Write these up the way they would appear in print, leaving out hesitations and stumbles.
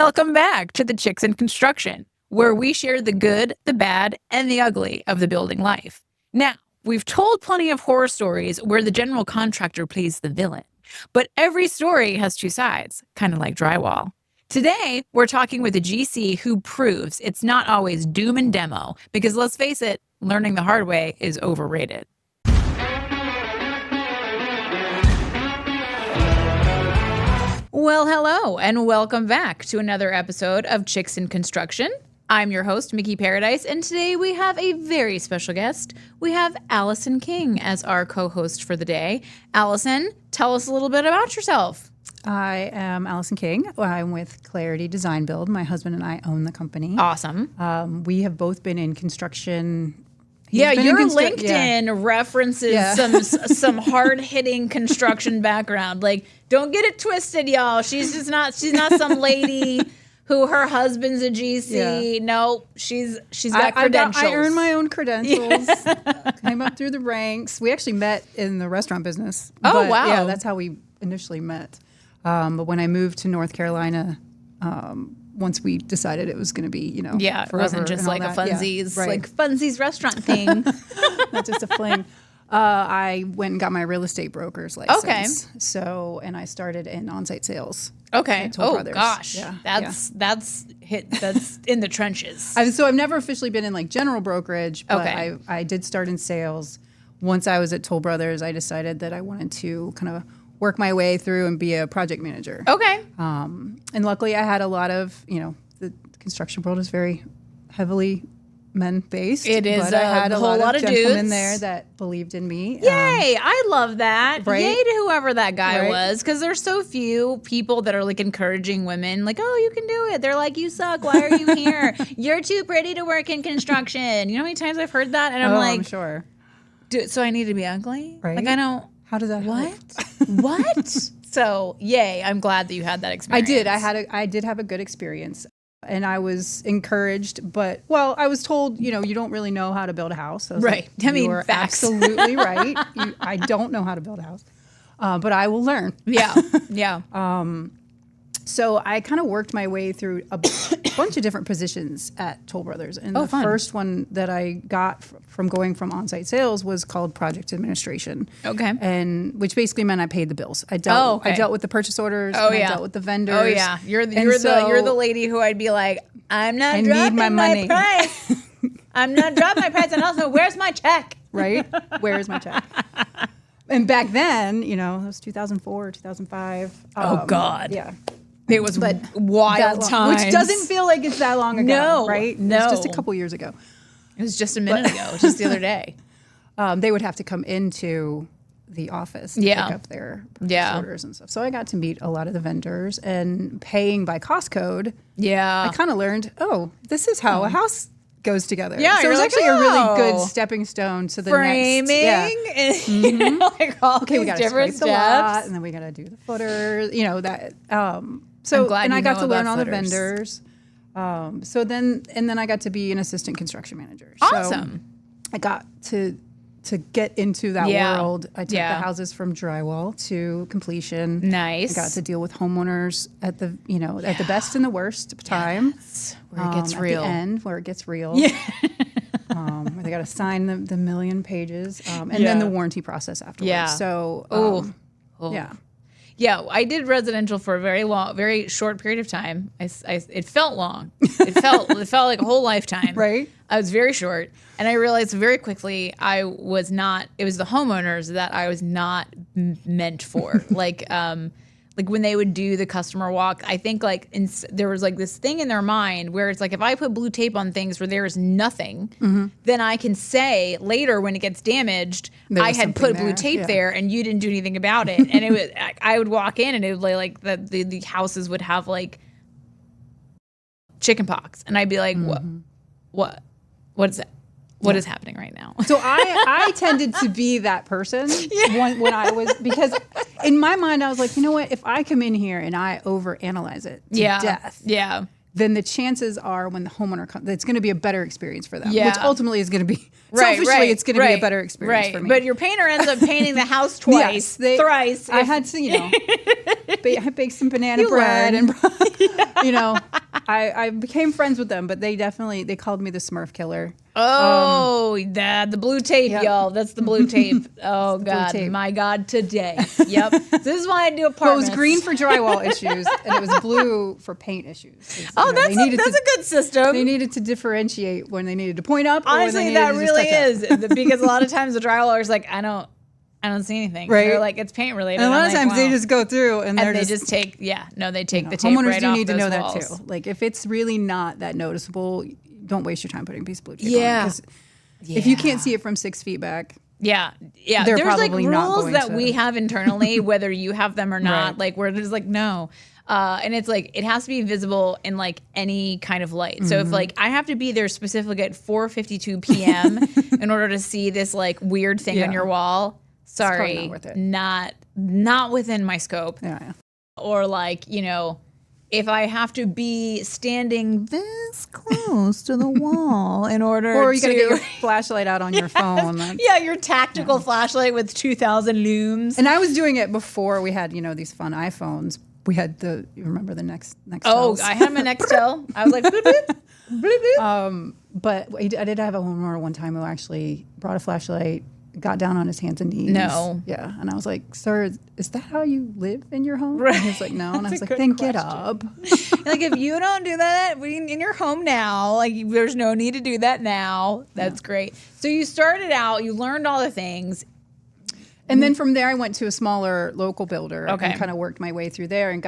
Welcome back to the Chicks in Construction, where we share the good, the bad, and the ugly of the building life. Now, we've told plenty of horror stories where the general contractor plays the villain, but every story has two sides, kind of like drywall. Today, we're talking with a GC who proves it's not always doom and demo, because let's face it, learning the hard way is overrated. Well, hello, and welcome back to another episode of Chicks in Construction. I'm your host, Mikki Paradise, and today we have a very special guest. We have Allison King as our co-host for the day. Allison, tell us a little bit about yourself. I am Allison King. I'm with Clarity Design Build. My husband and I own the company. Awesome. We have both been in construction. Your LinkedIn references some hard-hitting construction background. Like, don't get it twisted, y'all. She's not some lady who her husband's a GC. Yeah. No, she's got credentials. I earned my own credentials. Came up through the ranks. We actually met in the restaurant business. Oh, wow. Yeah, that's how we initially met. But when I moved to North Carolina, once we decided it was going to be, it wasn't just like a funsies, like funsies restaurant thing. Not just a fling. I went and got my real estate broker's license. Okay. So, and I started in on-site sales. Okay. Oh Brothers. gosh. Yeah. That's in the trenches. So I've never officially been in like general brokerage, but okay. I did start in sales. Once I was at Toll Brothers, I decided that I wanted to kind of work my way through and be a project manager. Okay. And luckily I had a lot of, the construction world is very heavily men-based. It is. But I had a whole lot of gentlemen dudes there that believed in me. Yay! I love that. Right? Yay to whoever that guy was, because there's so few people that are like encouraging women, like, oh, you can do it. They're like, you suck. Why are you here? You're too pretty to work in construction. You know how many times I've heard that? And I'm I'm sure. Dude, so I need to be ugly? Right? Like, I don't. How does that help? What? So, yay! I'm glad that you had that experience. I did. I did have a good experience. And I was encouraged, but, I was told, you don't really know how to build a house. So right. Like, you are facts. absolutely right. I don't know how to build a house, but I will learn. Yeah. Yeah. So I kind of worked my way through a bunch of different positions at Toll Brothers. And the first one that I got from going from on-site sales was called project administration. Okay. And which basically meant I paid the bills. I dealt with the purchase orders. I dealt with the vendors. Oh yeah. You're the lady who I'd be like, I'm not dropping my price. I'm not dropping my price. And also, where's my check? Right? Where's my check? And back then, it was 2004, 2005. Oh God. Yeah. It was wild times. Which doesn't feel like it's that long ago, no, right? No. It was just a couple years ago. It was just a minute ago. It was just the other day. They would have to come into the office to pick up their purchase orders and stuff. So I got to meet a lot of the vendors, and paying by cost code. Yeah. I kind of learned, this is how a house goes together. Yeah, so it was like, actually a really good stepping stone to the framing. Next. Yeah. Mm-hmm. Like all we got to different scrape the lot, and then we got to do the footers. So and I got to learn all the vendors. So then I got to be an assistant construction manager. Awesome. So I got to get into that world. I took the houses from drywall to completion. Nice. I got to deal with homeowners at the at the best and the worst time. Where it gets real. At the end, where it gets real. Yeah. Where they got to sign the million pages, and then the warranty process afterwards. Yeah. So, yeah. Yeah, I did residential for a very short period of time. It felt long. It felt like a whole lifetime. Right. I was very short, and I realized very quickly it was the homeowners that I was not meant for. Like when they would do the customer walk, I think there was like this thing in their mind where it's like, if I put blue tape on things where there is nothing, then I can say later when it gets damaged, I had put blue tape there and you didn't do anything about it. And it was, I would walk in and it would like the houses would have like chicken pox, and I'd be like, what is that? What is happening right now? So I tended to be that person when I was, because in my mind I was like, you know what? If I come in here and I overanalyze it to death, then the chances are when the homeowner comes, it's going to be a better experience for them, which ultimately is going to be, selfishly, it's going to be a better experience for me. But your painter ends up painting the house twice, thrice. I had to, I baked some banana bread and you know, I became friends with them, but they called me the Smurf killer. Oh, the blue tape, y'all. That's the blue tape. Oh, God. Tape. My God, today. Yep. This is why I do apartments. Well, it was green for drywall issues, and it was blue for paint issues. That's a good system. They needed to differentiate when they needed to point up. Honestly, that really is. Because a lot of times the drywallers is like, I don't see anything. Right. They're like, it's paint related. And a lot of times they just go through and they just take, they take the tape right off those walls. Homeowners do need to know that too. Like if it's really not that noticeable, don't waste your time putting a piece of blue tape on it. Because if you can't see it from 6 feet back. Yeah. There's like rules that we have internally, whether you have them or not, right. Like where there's like, no. And it's like, it has to be visible in like any kind of light. Mm-hmm. So if like I have to be there specifically at 4:52 p.m. in order to see this like weird thing on your wall, sorry, not within my scope. Yeah. Or like, you know, if I have to be standing this close to the wall in order or you got to get your flashlight out on your phone. Your tactical flashlight with 2,000 lums. And I was doing it before we had, these fun iPhones. We had you remember the next Oh, I had my Nextel. I was like, bloop, bloop, bloop, bloop. But I did have a homeowner one time who actually brought a flashlight, got down on his hands and knees. No. Yeah. And I was like, sir, is that how you live in your home? Right. And he was like, no. And I was like, then get up. Like, if you don't do that in your home now, like, there's no need to do that now. That's great. So you started out, you learned all the things. And then from there, I went to a smaller local builder and kind of worked my way through there and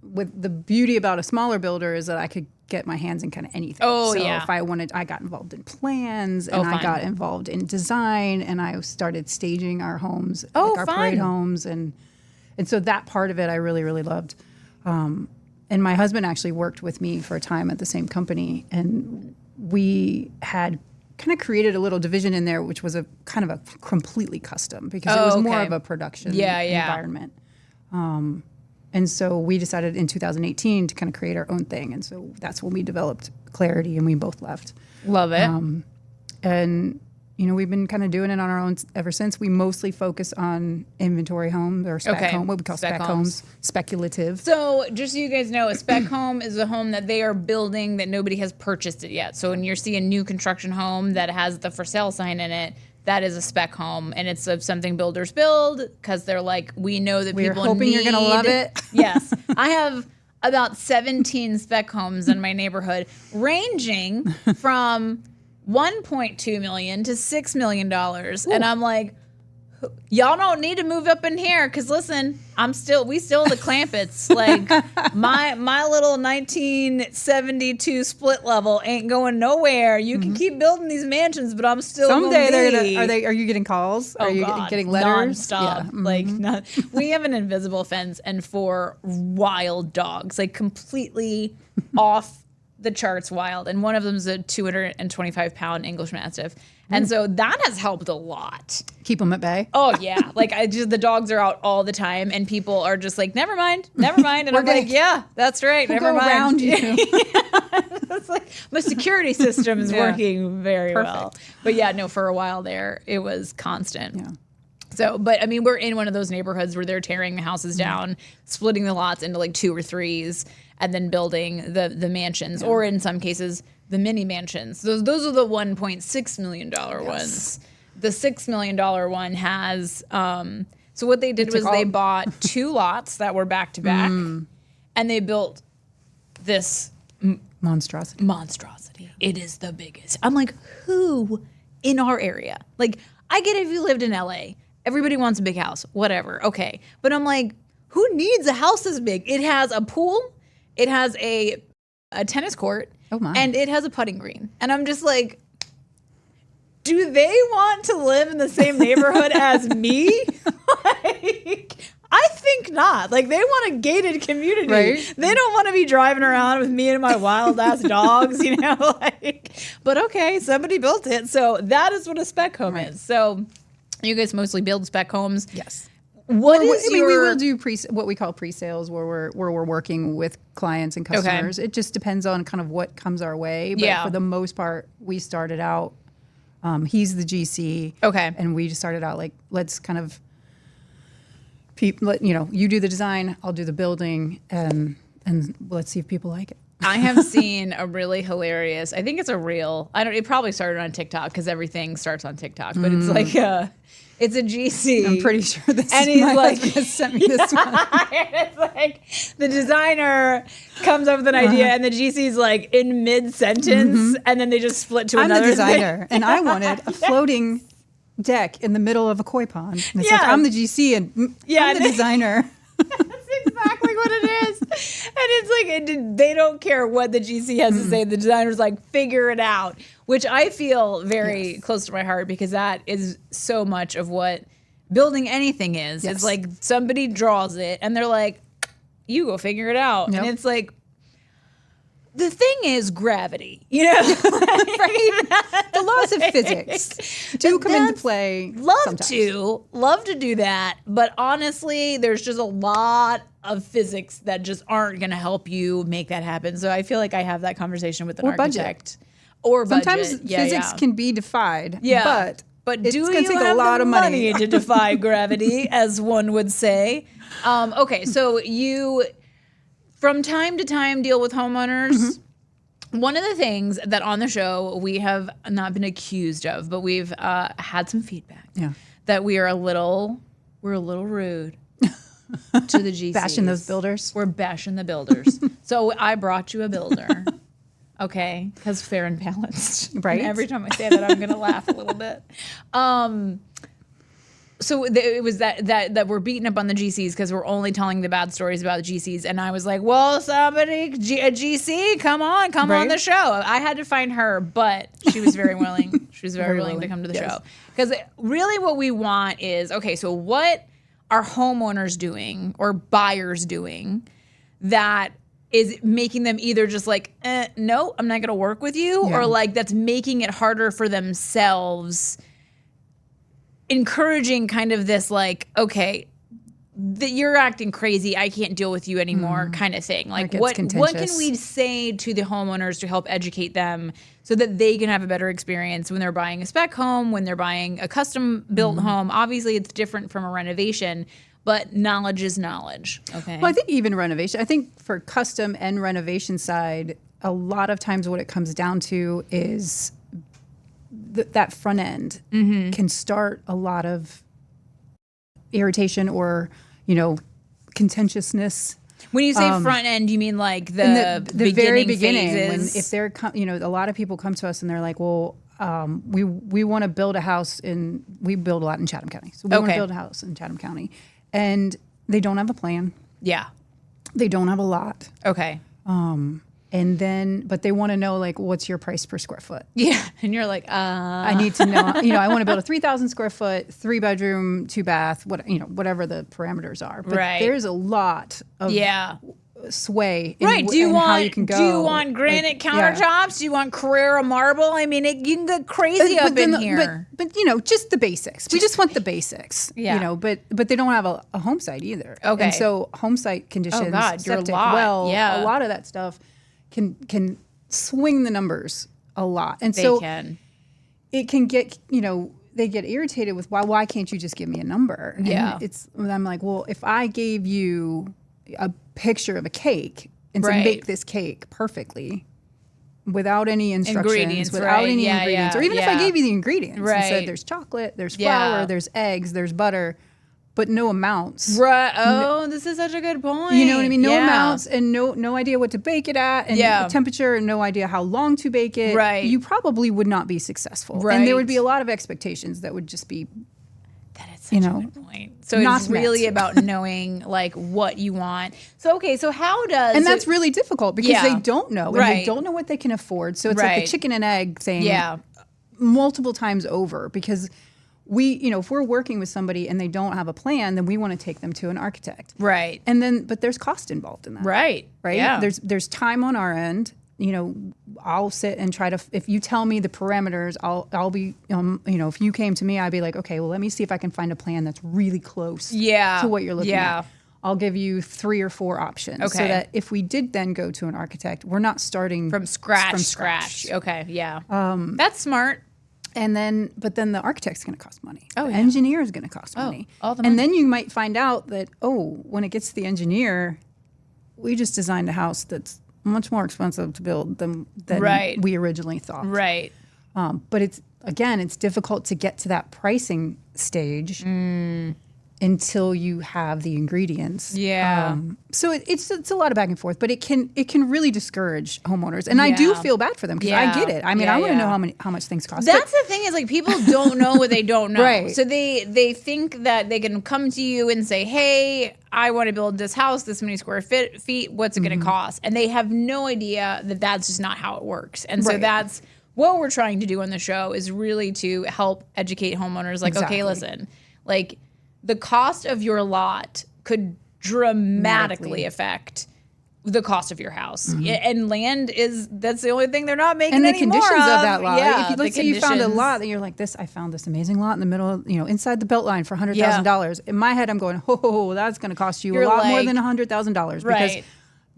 with the beauty about a smaller builder is that I could get my hands in kind of anything. Oh, so if I wanted, I got involved in plans and I got involved in design and I started staging our homes, like our parade homes. And so that part of it I really, really loved. And my husband actually worked with me for a time at the same company. And we had kind of created a little division in there, which was a kind of a completely custom because it was more of a production environment. And so we decided in 2018 to kind of create our own thing. And so that's when we developed Clarity and we both left. Love it. And, we've been kind of doing it on our own ever since. We mostly focus on inventory home or spec home, what we call spec homes, speculative. So just so you guys know, a spec home is a home that they are building that nobody has purchased it yet. So when you see a new construction home that has the for sale sign in it, that is a spec home, and it's something builders build because they're like, we know that people hoping need. You're going to love it. Yes. I have about 17 spec homes in my neighborhood, ranging from $1.2 million to $6 million. Ooh. And I'm like, y'all don't need to move up in here because listen, we still the Clampetts. Like my little 1972 split level ain't going nowhere. You can keep building these mansions, but I'm still someday are you getting calls? Oh, are you getting letters? Nonstop. Yeah. Like we have an invisible fence and 4 wild dogs, like completely off the charts wild, and one of them is a 225-pound English Mastiff. And so that has helped a lot. Keep them at bay. Oh yeah, like the dogs are out all the time, and people are just like, never mind. And I'm like, yeah, that's right. We'll never go mind. Around you. It's like my security system is working very well. But yeah, no, for a while there, it was constant. Yeah. So, but I mean, we're in one of those neighborhoods where they're tearing the houses down, splitting the lots into like 2 or 3s, and then building the mansions, or in some cases, the mini mansions. Those are the $1.6 million ones. The $6 million one has, so what they did was they bought 2 lots that were back to back, and they built this monstrosity. It is the biggest. I'm like, who in our area? Like, I get it if you lived in LA. Everybody wants a big house, whatever. Okay. But I'm like, who needs a house this big? It has a pool. It has a tennis court. Oh my. And it has a putting green. And I'm just like, do they want to live in the same neighborhood as me? Like, I think not. Like, they want a gated community. Right? They don't want to be driving around with me and my wild ass dogs, like, but okay, somebody built it. So that is what a spec home is. So you guys mostly build spec homes. Yes. We will do what we call pre-sales where we're working with clients and customers. It just depends on kind of what comes our way. But for the most part, we started out, he's the GC. Okay. And we just started out like, let's kind of people, you do the design, I'll do the building, and let's see if people like it. I have seen a really hilarious, I think it's a reel. It probably started on TikTok because everything starts on TikTok, but it's like it's a GC. I'm pretty sure this and is he's my like, husband has sent me this one. And it's like the designer comes up with an idea and the GC's like in mid-sentence and then they just split to another I'm the designer thing. and I wanted a floating deck in the middle of a koi pond. And it's like, I'm the GC and I'm the designer. That's exactly what it is. And it's like, they don't care what the GC has to say. The designer's like, figure it out, which I feel very close to my heart because that is so much of what building anything is. It's like somebody draws it and they're like, you go figure it out. And it's like, the thing is gravity, right? The laws of physics do come into play. Love to do that, but honestly, there's just a lot of physics that just aren't going to help you make that happen. So I feel like I have that conversation with an architect. Or budget. Sometimes physics can be defied. But do you take have a lot the of money to defy gravity, as one would say? Okay, so you, from time to time, deal with homeowners. One of the things that on the show we have not been accused of, but we've had some feedback that we're a little rude to the GCs. Bashing those builders. We're bashing the builders. So I brought you a builder. Okay, because fair and balanced. Right. And every time I say that, I'm going to laugh a little bit. So it was that we're beating up on the GCs because we're only telling the bad stories about the GCs. And I was like, well, a GC, come on the show. I had to find her, but she was very willing. She was very willing to come to the show. Because really what we want is, okay, so what are homeowners doing or buyers doing that is making them either just like, no, I'm not going to work with you, or like that's making it harder for themselves, encouraging kind of this like, okay, you're acting crazy, I can't deal with you anymore kind of thing. Like what can we say to the homeowners to help educate them so that they can have a better experience when they're buying a spec home, when they're buying a custom built home. Obviously it's different from a renovation, but knowledge is knowledge. Okay. Well, I think even renovation, I think for custom and renovation side, a lot of times what it comes down to is that front end can start a lot of irritation or, contentiousness. When you say front end, you mean like the very beginning phases? When if they're a lot of people come to us and they're like, well, we want to build a house we build a lot in Chatham County, so we want to build a house in Chatham County, and they don't have a plan. Yeah, they don't have a lot. Okay. And then, but they want to know, like, what's your price per square foot? Yeah. And you're like, I need to know, I want to build a 3,000 square foot, 3-bedroom, 2-bath, whatever the parameters are. But there's a lot of sway in, how you can go. Do you want granite countertops? Do you want Carrara marble? I mean, you can get crazy up in here. But just the basics. We just want the basics. Yeah. But they don't have a home site either. Okay. And so home site conditions, septic, a lot of that stuff can swing the numbers a lot. And it can get, they get irritated with why can't you just give me a number? And I'm like, well, if I gave you a picture of a cake and said, make this cake perfectly without any instructions, without any ingredients, or even if I gave you the ingredients and said there's chocolate, there's flour, there's eggs, there's butter, but no amounts. Right. Oh, this is such a good point. You know what I mean? No amounts and no idea what to bake it at, and temperature, and no idea how long to bake it. Right. You probably would not be successful. Right. And there would be a lot of expectations that would just be, that is such a good point. So it's really about knowing like what you want. So, okay, so how does... And that's really difficult because they don't know. And they don't know what they can afford. So it's like the chicken and egg thing multiple times over, because if we're working with somebody and they don't have a plan, then we want to take them to an architect. Right. And then, but there's cost involved in that. Right. Right. Yeah. There's time on our end. I'll sit and try to, if you tell me the parameters, I'll be, if you came to me, I'd be like, okay, well, let me see if I can find a plan that's really close to what you're looking at. I'll give you 3 or 4 options so that if we did then go to an architect, we're not starting from scratch. Okay. Yeah. That's smart. But then the architect's going to cost money. Oh, the yeah. engineer is going to cost money. All the money. And then you might find out that, when it gets to the engineer, we just designed a house that's much more expensive to build than we originally thought. Right. But it's difficult to get to that pricing stage until you have the ingredients. Yeah. So it's a lot of back and forth, but it can really discourage homeowners. And I do feel bad for them because I get it. I mean, I want to know how much things cost. That's the thing is like people don't know what they don't know. Right. So they think that they can come to you and say, hey, I want to build this house, this many square feet, what's it going to cost? And they have no idea that that's just not how it works. And so that's what we're trying to do on the show is really to help educate homeowners. Like, okay, listen, like the cost of your lot could dramatically affect the cost of your house. And land that's the only thing they're not making anymore. And the conditions of that lot. Yeah, let's say you found a lot that you're like, I found this amazing lot in the middle, inside the Beltline for $100,000. In my head, I'm going, that's going to cost you a lot more than $100,000 because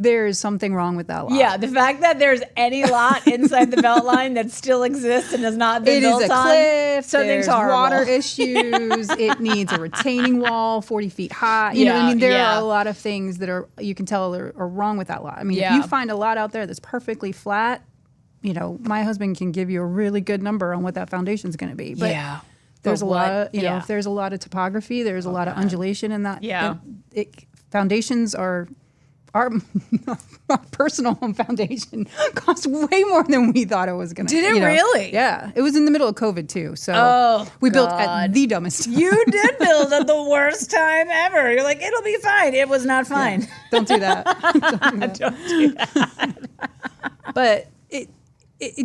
there's something wrong with that lot. Yeah, the fact that there's any lot inside the Beltline that still exists and has not been built on. It is a cliff. Something's horrible. Water issues. It needs a retaining wall 40 feet high. You know, I mean, there are a lot of things that you can tell are wrong with that lot. I mean, if you find a lot out there that's perfectly flat, my husband can give you a really good number on what that foundation's going to be. But there's a lot of, if there's a lot of topography, there's a lot of undulation in that. Yeah. Foundations are... Our personal home foundation cost way more than we thought it was going to. Did it really? Yeah. It was in the middle of COVID too. So we built at the dumbest time. You did build at the worst time ever. You're like, it'll be fine. It was not fine. Yeah. Don't do that. Don't do that. But it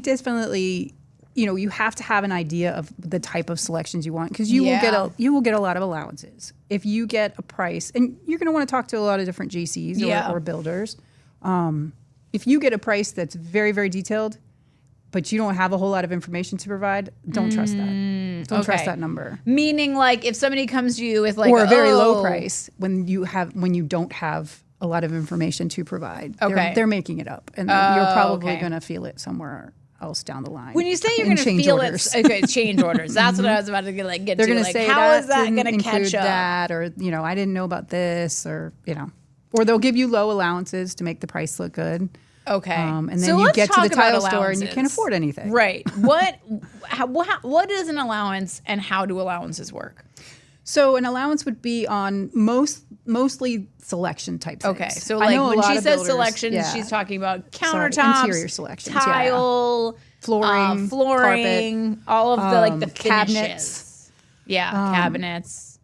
definitely, you have to have an idea of the type of selections you want because you will get a lot of allowances. If you get a price, and you're going to want to talk to a lot of different GCs or builders. If you get a price that's very, very detailed, but you don't have a whole lot of information to provide, don't trust that. Don't trust that number. Meaning, like, if somebody comes to you with like, or a very low price when you don't have a lot of information to provide, they're making it up, and you're probably going to feel it somewhere else down the line. When you say you're going to feel orders. Change orders. That's what I was about to get They're to. Going like, say how is that going to catch up? That, or I didn't know about this, or or they'll give you low allowances to make the price look good. Okay, and then you get to the tile store and you can't afford anything. Right. What is an allowance, and how do allowances work? So an allowance would be on mostly selection type things. Okay, so like when she says selections, she's talking about countertops, interior selections, tile, flooring, carpet, all of the cabinets. Cabinets.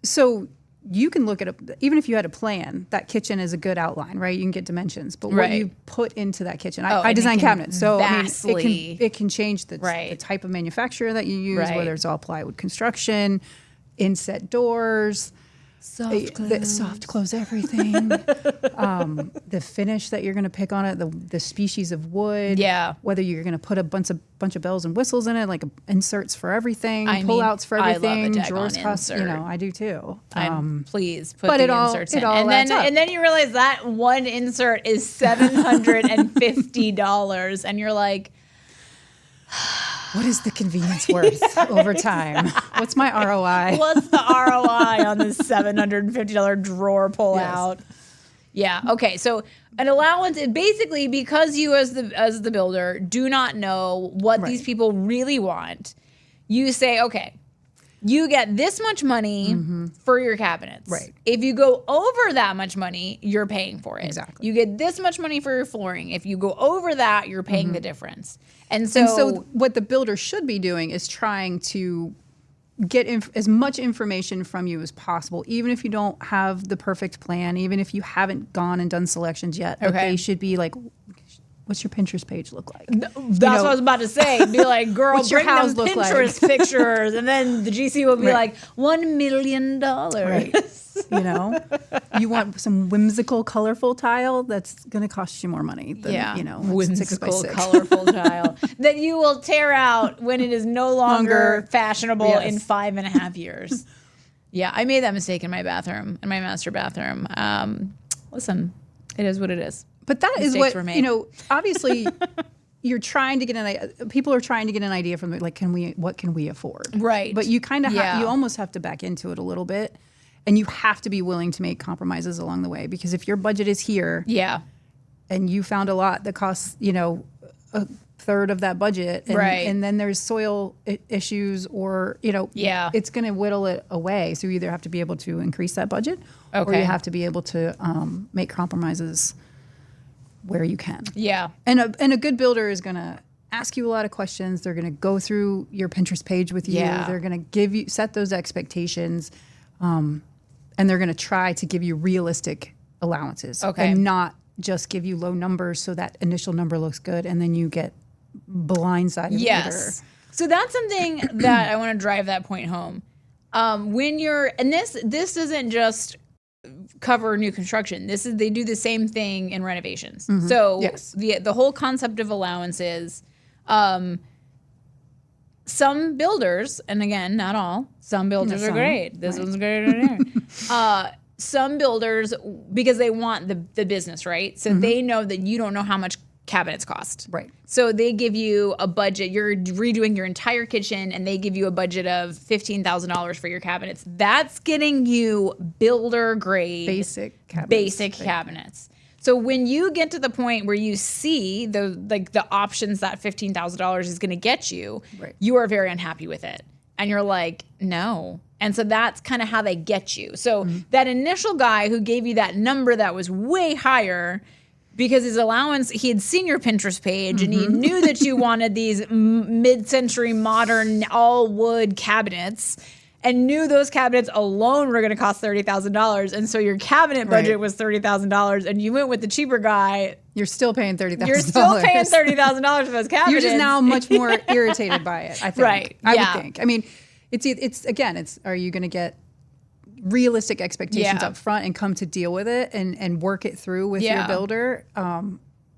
So you can look at even if you had a plan, that kitchen is a good outline, right? You can get dimensions, but what you put into that kitchen, I design cabinets, so it can change the type of manufacturer that you use, whether it's all plywood construction, inset doors, soft close everything, the finish that you're going to pick on it, the species of wood, whether you're going to put a bunch of bells and whistles in it, like inserts for everything, pull-outs for everything, drawers cost. I do too. Please put the inserts in, and then you realize that one insert is $750, and you're like, what is the convenience worth over time? What's my ROI? What's the ROI on this $750 drawer pull out? Yeah. Okay. So an allowance is basically because you as the builder do not know what these people really want. You say, okay, you get this much money for your cabinets. Right. If you go over that much money, you're paying for it. Exactly. You get this much money for your flooring. If you go over that, you're paying the difference. And so what the builder should be doing is trying to get as much information from you as possible, even if you don't have the perfect plan, even if you haven't gone and done selections yet. But they should be like, what's your Pinterest page look like? That's what I was about to say. Be like, girl, what's your bring house them look Pinterest pictures. And then the GC will be like, $1 million. Right. You want some whimsical, colorful tile that's going to cost you more money than, whimsical, 6x6. colorful tile that you will tear out when it is no longer fashionable in 5.5 years. Yeah, I made that mistake in my bathroom, in my master bathroom. Listen, it is what it is. But that is what, obviously, you're trying to get people are trying to get an idea from like, what can we afford? Right. But you kind of you almost have to back into it a little bit, and you have to be willing to make compromises along the way, because if your budget is here, and you found a lot that costs, a third of that budget, and then there's soil issues, or it's going to whittle it away. So you either have to be able to increase that budget, or you have to be able to make compromises where you can. And a good builder is going to ask you a lot of questions. They're going to go through your Pinterest page with you. They're going to set those expectations, and they're going to try to give you realistic allowances, and not just give you low numbers so that initial number looks good and then you get blindsided later. So that's something that I want to drive that point home. When you're, and this doesn't just cover new construction. They do the same thing in renovations. So the whole concept of allowances, some builders, and again, not all, some builders are great. This one's great. Some builders, because they want the business, right? So they know that you don't know how much cabinets cost. Right. So they give you a budget. You're redoing your entire kitchen, and they give you a budget of $15,000 for your cabinets. That's getting you builder grade basic cabinets. So when you get to the point where you see the options that $15,000 is going to get you, you are very unhappy with it, and you're like, no. And so that's kind of how they get you. So that initial guy who gave you that number that was way higher, because his allowance, he had seen your Pinterest page and he knew that you wanted these mid-century modern all wood cabinets, and knew those cabinets alone were going to cost $30,000. And so your cabinet budget was $30,000, and you went with the cheaper guy. You're still paying $30,000. You're still paying $30,000 for those cabinets. You're just now much more irritated by it, I think. I would think. I mean, it's are you going to get realistic expectations up front and come to deal with it and work it through with your builder,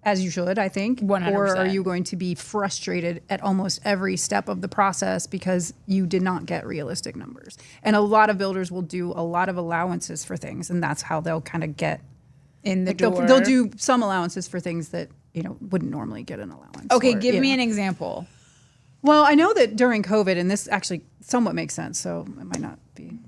as you should, I think. 100%. Or are you going to be frustrated at almost every step of the process because you did not get realistic numbers? And a lot of builders will do a lot of allowances for things, and that's how they'll kind of get in the door. They'll do some allowances for things that wouldn't normally get an allowance. Okay, give me an example. Well, I know that during COVID, and this actually somewhat makes sense, so it might not be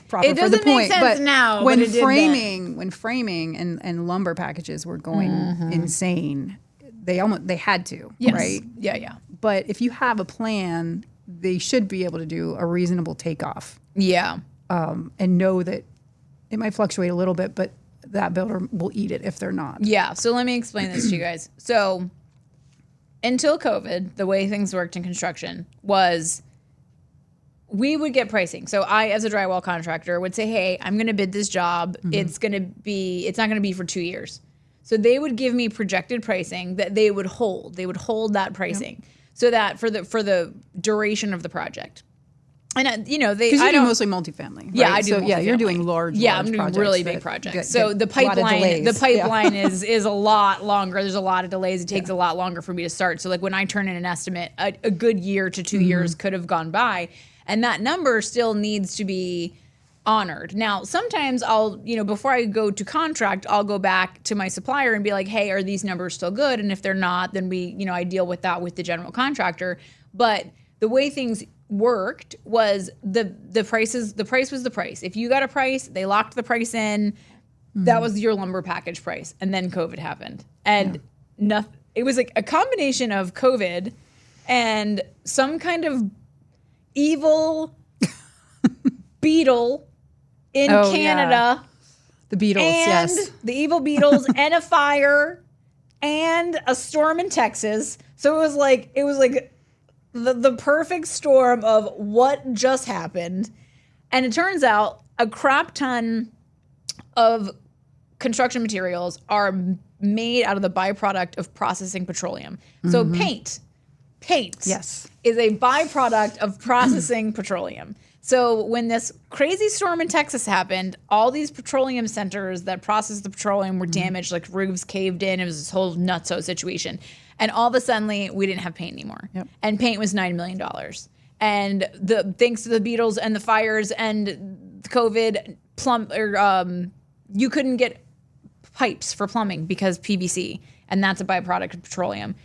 proper it for the point. Make sense but now, when but framing and lumber packages were going insane, they had to, right? Yeah. But if you have a plan, they should be able to do a reasonable takeoff. Yeah. And know that it might fluctuate a little bit, but that builder will eat it if they're not. Yeah. So let me explain this to you guys. So until COVID, the way things worked in construction was we would get pricing. So I, as a drywall contractor, would say, hey, I'm going to bid this job. It's not going to be for 2 years. So they would give me projected pricing that they would hold. They would hold that pricing so that for the duration of the project. And they because you do mostly multifamily. Yeah, right? I do. So multifamily. You're doing large. Yeah, I'm doing really big projects. So the pipeline is a lot longer. There's a lot of delays. It takes a lot longer for me to start. So like when I turn in an estimate, a good year to 2 years could have gone by, and that number still needs to be honored. Now, sometimes I'll, before I go to contract, I'll go back to my supplier and be like, hey, are these numbers still good? And if they're not, then I deal with that with the general contractor. But the way things worked was the price was the price. If you got a price, they locked the price in. That was your lumber package price. And then COVID happened. And it was like a combination of COVID and some kind of evil beetle in Canada. The Beatles, and the evil Beatles and a fire and a storm in Texas. So it was like the perfect storm of what just happened. And it turns out a crap ton of construction materials are made out of the byproduct of processing petroleum. So paint is a byproduct of processing petroleum. So when this crazy storm in Texas happened, all these petroleum centers that process the petroleum were damaged, like roofs caved in. It was this whole nutso situation. And all of a sudden, we didn't have paint anymore. Yep. And paint was $9 million. And thanks to the Beatles and the fires and COVID, you couldn't get pipes for plumbing because PVC, and that's a byproduct of petroleum.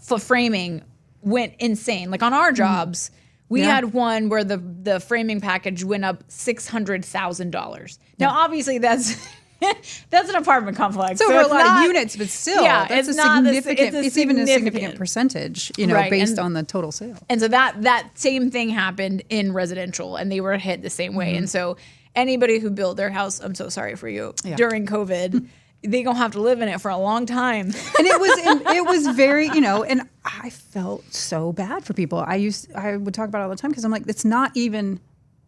framing went insane. Like on our jobs, we had one where the framing package went up $600,000. Now, obviously, that's an apartment complex. So over a lot of units, but still, that's it's a significant. It's even a significant percentage, based on the total sale. And so that same thing happened in residential, and they were hit the same way. And so anybody who built their house, I'm so sorry for you, during COVID. They gonna have to live in it for a long time. And it was very, and I felt so bad for people. I would talk about it all the time because I'm like, it's not even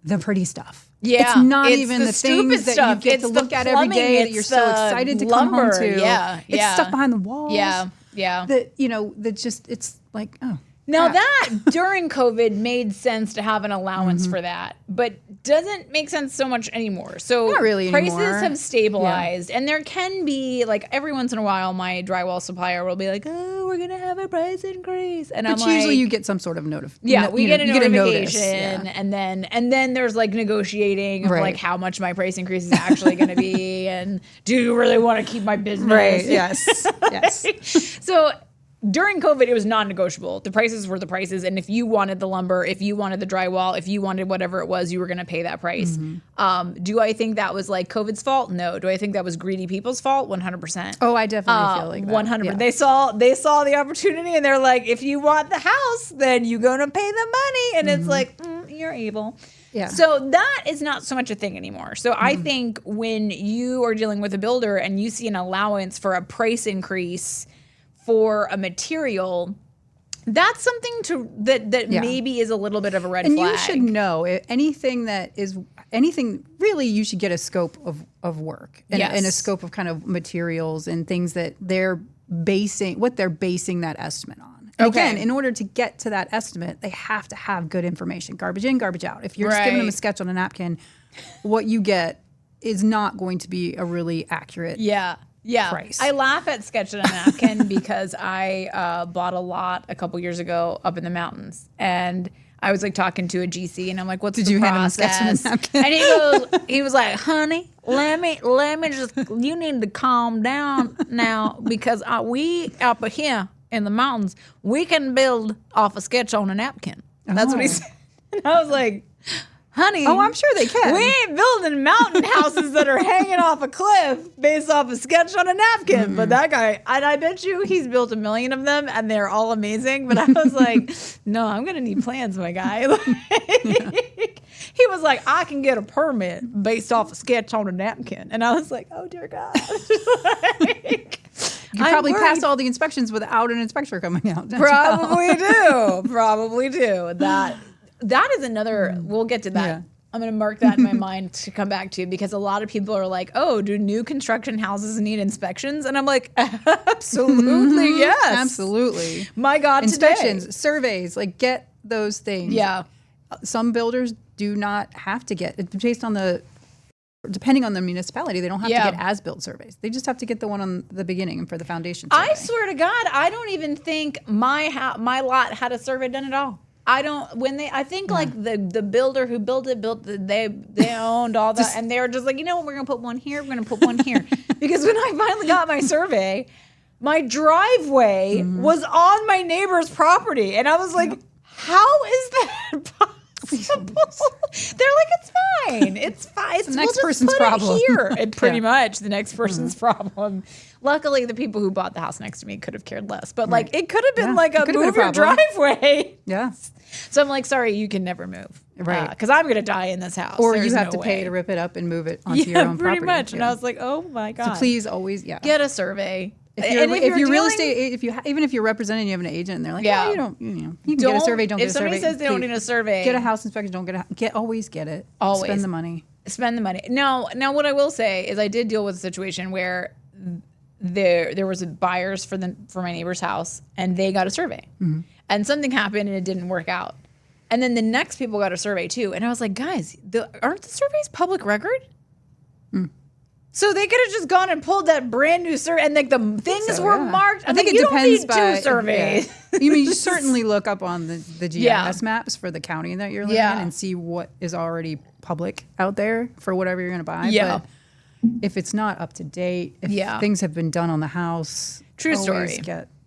the pretty stuff. Yeah, it's not even the things that you get to look at every day that you're so excited to come home to. Yeah, it's stuff behind the walls. Yeah. That just it's like, oh. Now that during COVID made sense to have an allowance for that, but doesn't make sense so much anymore. So not really prices anymore. have stabilized, and there can be like every once in a while, my drywall supplier will be like, "Oh, we're gonna have a price increase," and but usually you get some sort of notification. Yeah, we get a notification, and and then there's like negotiating of like how much my price increase is actually going to be, and do you really want to keep my business? Right. Yes. Yes. So. During COVID, it was non-negotiable. The prices were the prices, and if you wanted the lumber, if you wanted the drywall, if you wanted whatever it was, you were going to pay that price. Do I think that was like COVID's fault? No. Do I think that was greedy people's fault? 100%. Oh, I definitely feel like that. 100%. Yeah. They saw the opportunity, and they're like, if you want the house, then you're going to pay the money, and it's like, you're able. Yeah. So that is not so much a thing anymore. So I think when you are dealing with a builder and you see an allowance for a price increase for a material, that's something that maybe is a little bit of a red flag. And you should know anything really, you should get a scope of work and a scope of kind of materials and things that they're basing that estimate on. And again, in order to get to that estimate, they have to have good information. Garbage in, garbage out. If you're just giving them a sketch on a napkin, what you get is not going to be a really accurate price. I laugh at sketch on a napkin because I bought a lot a couple years ago up in the mountains, and I was like talking to a GC, and I'm like, "What's the process?" Hand him a sketch on a napkin? And he was like, "Honey, let me just. You need to calm down now because we up here in the mountains, we can build off a sketch on a napkin." That's what he said. And I was like, honey. Oh, I'm sure they can. We ain't building mountain houses that are hanging off a cliff based off a sketch on a napkin. But that guy, and I bet you he's built 1 million of them and they're all amazing. But I was like, no, I'm going to need plans, my guy. He was like, I can get a permit based off a sketch on a napkin. And I was like, oh, dear God. You probably passed all the inspections without an inspector coming out. Probably do. That is another, we'll get to that. Yeah. I'm going to mark that in my mind to come back to, because a lot of people are like, oh, do new construction houses need inspections? And I'm like, absolutely, yes. Absolutely. My God, inspections, today. Surveys, like get those things. Yeah. Some builders do not have to get, depending on the municipality, they don't have to get as-built surveys. They just have to get the one on the beginning and for the foundation survey. I swear to God, I don't even think my lot had a survey done at all. I think like the builder who built it, they owned all that, and they were just like, you know what, we're going to put one here, we're going to put one here. Because when I finally got my survey, my driveway was on my neighbor's property. And I was like, how is that possible? They're like, it's fine. It's fine. It's the next person's problem. Pretty much the next person's problem. Luckily, the people who bought the house next to me could have cared less. But like, it could have been like a move your driveway. Yeah. So I'm like, sorry, you can never move. Right. Because I'm going to die in this house. Or you have to pay to rip it up and move it onto your own property. Pretty much. And I was like, oh my God. So please always, get a survey. If you're real estate, even if you're representing, you have an agent, and they're like, you can get a survey, don't get a survey. If somebody says they don't need a survey, get a house inspection, don't always get it. Always. Spend the money. Now what I will say is I did deal with a situation where there was buyers for my neighbor's house, and they got a survey. And something happened and it didn't work out. And then the next people got a survey too. And I was like, guys, aren't the surveys public record? So they could have just gone and pulled that brand new survey, and like the things were marked. I think it depends by 2 surveys. You certainly look up on the GIS maps for the county that you're living in and see what is already public out there for whatever you're going to buy. Yeah. But if it's not up to date, if things have been done on the house, true story.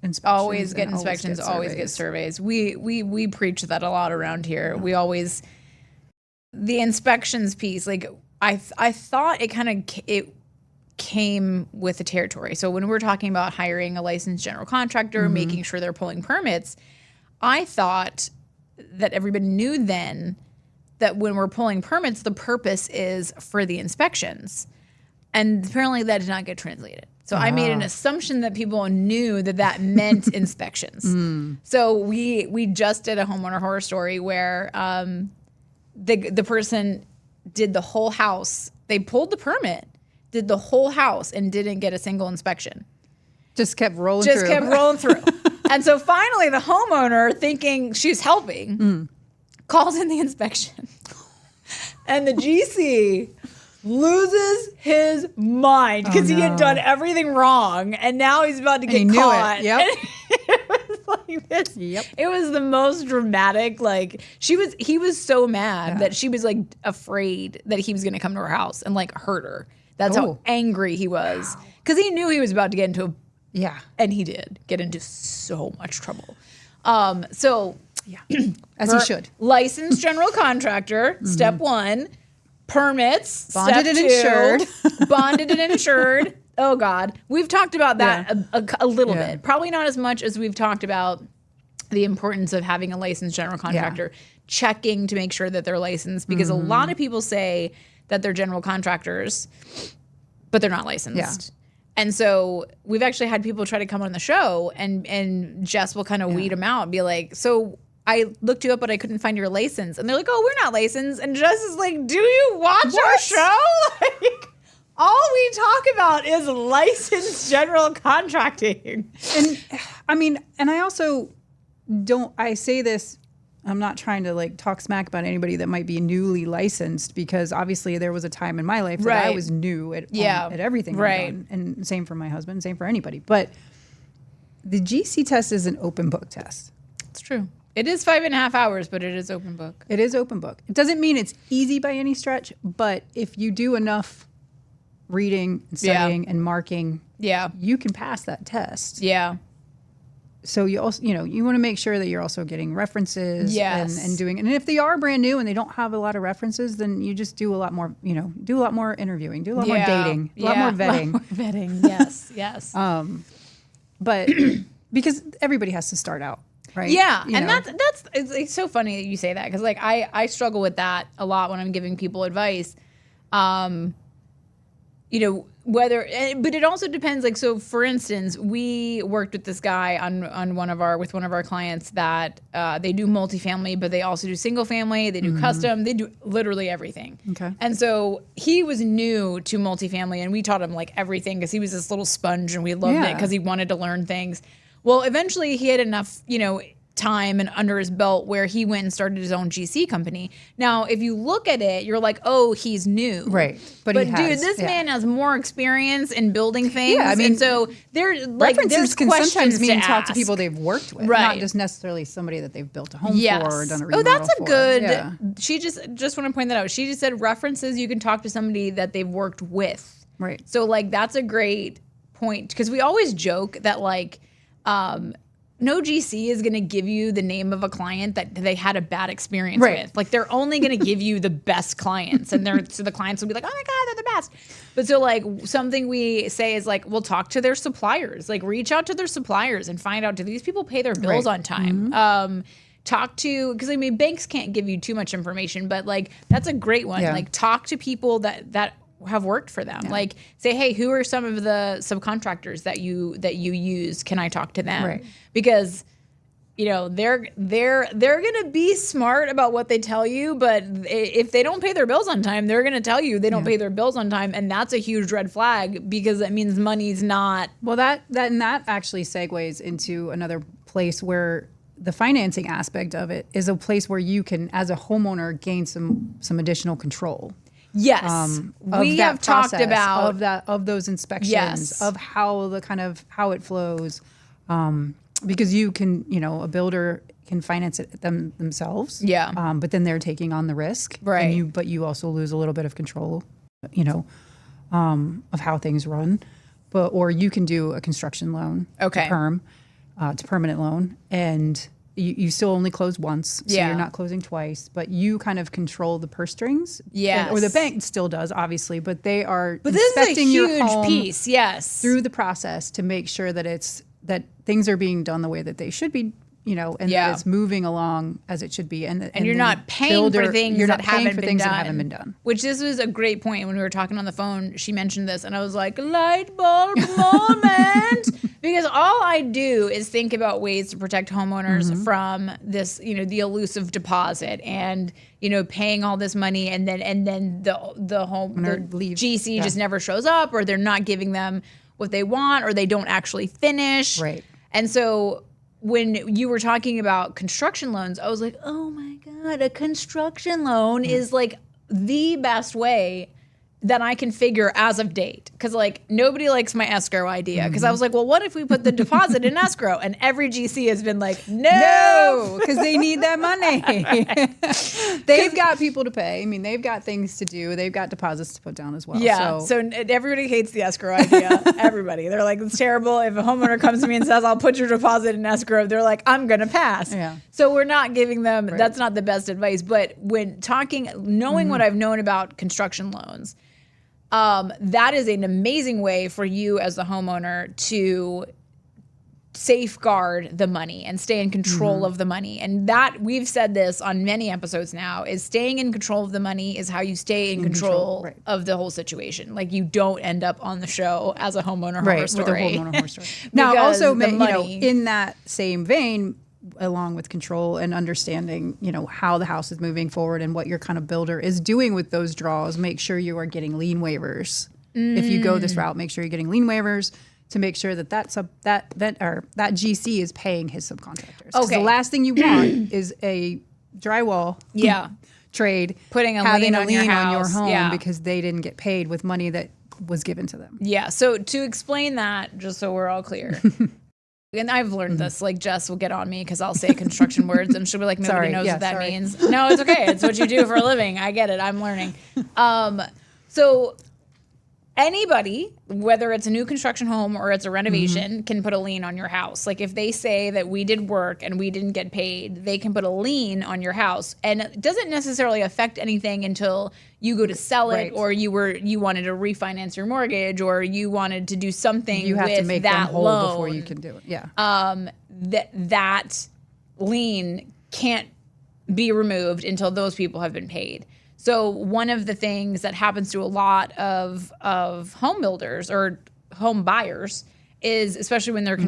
inspections. Always get inspections, always get surveys. We preach that a lot around here. Yeah. We always, the inspections piece, like I thought it came with the territory. So when we're talking about hiring a licensed general contractor, making sure they're pulling permits, I thought that everybody knew then that when we're pulling permits, the purpose is for the inspections. And apparently that did not get translated. So I made an assumption that people knew that meant inspections. So we just did a homeowner horror story where the person did the whole house. They pulled the permit, did the whole house, and didn't get a single inspection. Just kept rolling through. And so finally the homeowner, thinking she's helping, calls in the inspection. And the GC loses his mind because he had done everything wrong, and now he's about to get caught. Yep. It was like this. Yep. It was the most dramatic. Like he was so mad that she was like afraid that he was going to come to her house and like hurt her. That's how angry he was because he knew he was about to get into and he did get into so much trouble. As he should. Licensed general contractor, step 1. Permits, bonded step 2, and insured. Bonded and insured. Oh God, we've talked about that a little bit. Probably not as much as we've talked about the importance of having a licensed general contractor, checking to make sure that they're licensed, because a lot of people say that they're general contractors, but they're not licensed. And so we've actually had people try to come on the show, and Jess will kind of weed them out and be like, so I looked you up, but I couldn't find your license. And they're like, oh, we're not licensed. And Jess is like, do you watch our show? Like, all we talk about is licensed general contracting. And I mean, and I also I say this, I'm not trying to like talk smack about anybody that might be newly licensed, because obviously there was a time in my life that I was new at everything I've done. And same for my husband, same for anybody. But the GC test is an open book test. It's true. It is 5.5 hours, but it is open book. It is open book. It doesn't mean it's easy by any stretch, but if you do enough reading and studying and marking, you can pass that test. Yeah. So you also, you want to make sure that you're also getting references and doing, and if they are brand new and they don't have a lot of references, then you just do a lot more, do a lot more interviewing, do a lot more dating, a lot more vetting. Yes. But because everybody has to start out. Right. Yeah. And it's so funny that you say that, because like I struggle with that a lot when I'm giving people advice. But it also depends. Like, so for instance, we worked with this guy on one of our clients that they do multifamily, but they also do single family. They do custom. They do literally everything. Okay. And so he was new to multifamily, and we taught him like everything because he was this little sponge, and we loved it because he wanted to learn things. Well, eventually he had enough, time and under his belt where he went and started his own GC company. Now, if you look at it, you're like, oh, he's new. Right. But dude, this man has more experience in building things. Yeah, I mean, and so there's references can sometimes mean talk to ask. people they've worked with, not just necessarily somebody that they've built a home for or done a remodel for. That's a good, she just want to point that out. She just said references, you can talk to somebody that they've worked with. Right. So like, that's a great point, because we always joke that like, no GC is going to give you the name of a client that they had a bad experience with. Like, they're only going to give you the best clients, and so the clients will be like, oh my God, they're the best. But so like, something we say is like, we'll talk to their suppliers, like reach out to their suppliers and find out, do these people pay their bills on time? Talk to, because I mean, banks can't give you too much information, but like, that's a great one. Like, talk to people that have worked for them. Like, say, hey, who are some of the subcontractors that you use? Can I talk to them? Right. Because they're gonna be smart about what they tell you, but if they don't pay their bills on time, they're gonna tell you they don't pay their bills on time, and that's a huge red flag, because that means money's not. Well, that actually segues into another place where the financing aspect of it is a place where you can, as a homeowner, gain some additional control. Yes, we have talked about of those inspections, of how it flows, because you can, a builder can finance it themselves. Yeah. But then they're taking on the risk, right? But you also lose a little bit of control, of how things run. Or you can do a construction loan, perm. It's a permanent loan, and you still only close once, so you're not closing twice, but you kind of control the purse strings. Yes. Or the bank still does, obviously, but they are But this is a your huge home piece, yes. through the process to make sure that that things are being done the way that they should be, and that it's moving along as it should be. And you're not paying for things that haven't been done. Which this was a great point when we were talking on the phone. She mentioned this, and I was like, light bulb moment. Because all I do is think about ways to protect homeowners from this, the elusive deposit and, paying all this money and then the home GC just never shows up, or they're not giving them what they want, or they don't actually finish. Right. And so when you were talking about construction loans, I was like, oh my God, a construction loan is like the best way that I can figure as of date. Because nobody likes my escrow idea. Because I was like, well, what if we put the deposit in escrow? And every GC has been like, no, because they need that money. They've got people to pay. I mean, they've got things to do. They've got deposits to put down as well. Yeah. So everybody hates the escrow idea. Everybody. They're like, it's terrible. If a homeowner comes to me and says, I'll put your deposit in escrow, they're like, I'm going to pass. Yeah. So we're not giving them, that's not the best advice. But when knowing what I've known about construction loans, that is an amazing way for you as the homeowner to safeguard the money and stay in control of the money. And that, we've said this on many episodes now, is staying in control of the money is how you stay in control of the whole situation. Like, you don't end up on the show as a homeowner horror story. With a homeowner horror story. Now, also, in that same vein, along with control and understanding, how the house is moving forward and what your kind of builder is doing with those draws, make sure you are getting lien waivers. If you go this route, make sure you're getting lien waivers to make sure that that GC is paying his subcontractors. Okay. The last thing you want is a drywall trade putting having a lien on your home because they didn't get paid with money that was given to them. Yeah. So to explain that, just so we're all clear. And I've learned this, Jess will get on me because I'll say construction words and she'll be like, nobody knows what that means. No, it's okay. It's what you do for a living. I get it. I'm learning. So anybody, whether it's a new construction home or it's a renovation, can put a lien on your house. Like, if they say that we did work and we didn't get paid, they can put a lien on your house. And it doesn't necessarily affect anything until you go to sell it, or you wanted to refinance your mortgage, or you wanted to do something. You have to make that them whole loan before you can do it. Yeah. That lien can't be removed until those people have been paid. So one of the things that happens to a lot of home builders or home buyers is, especially when they're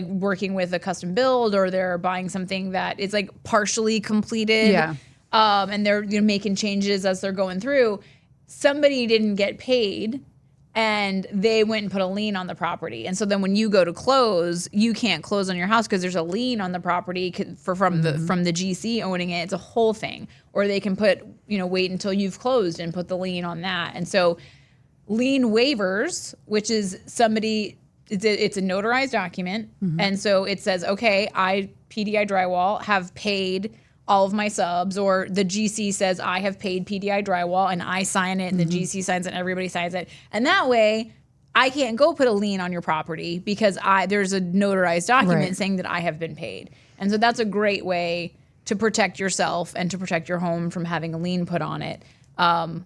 working with a custom build, or they're buying something that is partially completed, and they're making changes as they're going through, somebody didn't get paid and they went and put a lien on the property. And so then when you go to close, you can't close on your house because there's a lien on the property from the GC owning it. It's a whole thing. Or they can wait until you've closed and put the lien on that. And so lien waivers, which is it's a notarized document. And so it says, okay, I, PDI Drywall, have paid all of my subs, or the GC says I have paid PDI Drywall, and I sign it, and the GC signs it, and everybody signs it. And that way, I can't go put a lien on your property because there's a notarized document saying that I have been paid. And so that's a great way to protect yourself and to protect your home from having a lien put on it.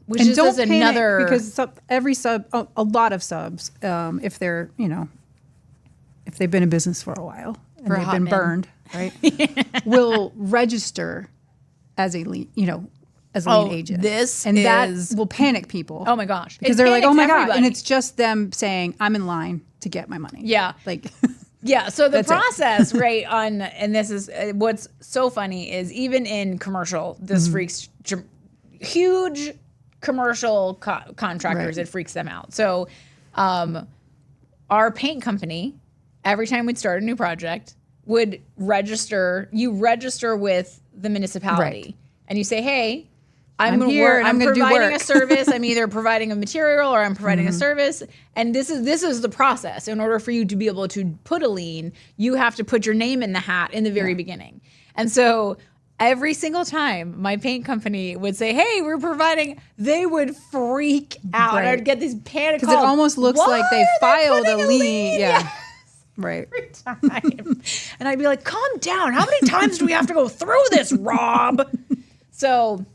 Which and is don't another, because a lot of subs, if they're if they've been in business for a while and they've been burned, right, will register as a lien, as a lien agent. That will panic people. Oh my gosh, because they're like, oh my God, and it's just them saying, I'm in line to get my money. Yeah, yeah. So the process, and this is what's so funny is, even in commercial, this freaks huge commercial contractors. It freaks them out. So, our paint company, every time we'd start a new project, would register. You register with the municipality, and you say, "Hey, I'm providing a service. I'm either providing a material or I'm providing a service, and this is the process. In order for you to be able to put a lien, you have to put your name in the hat in the very beginning." And so every single time my paint company would say, "Hey, we're providing," they would freak out. I'd get these panic calls. Because it almost looks like they filed a lien. Yeah. Right. Every time. And I'd be like, calm down. How many times do we have to go through this, Rob? So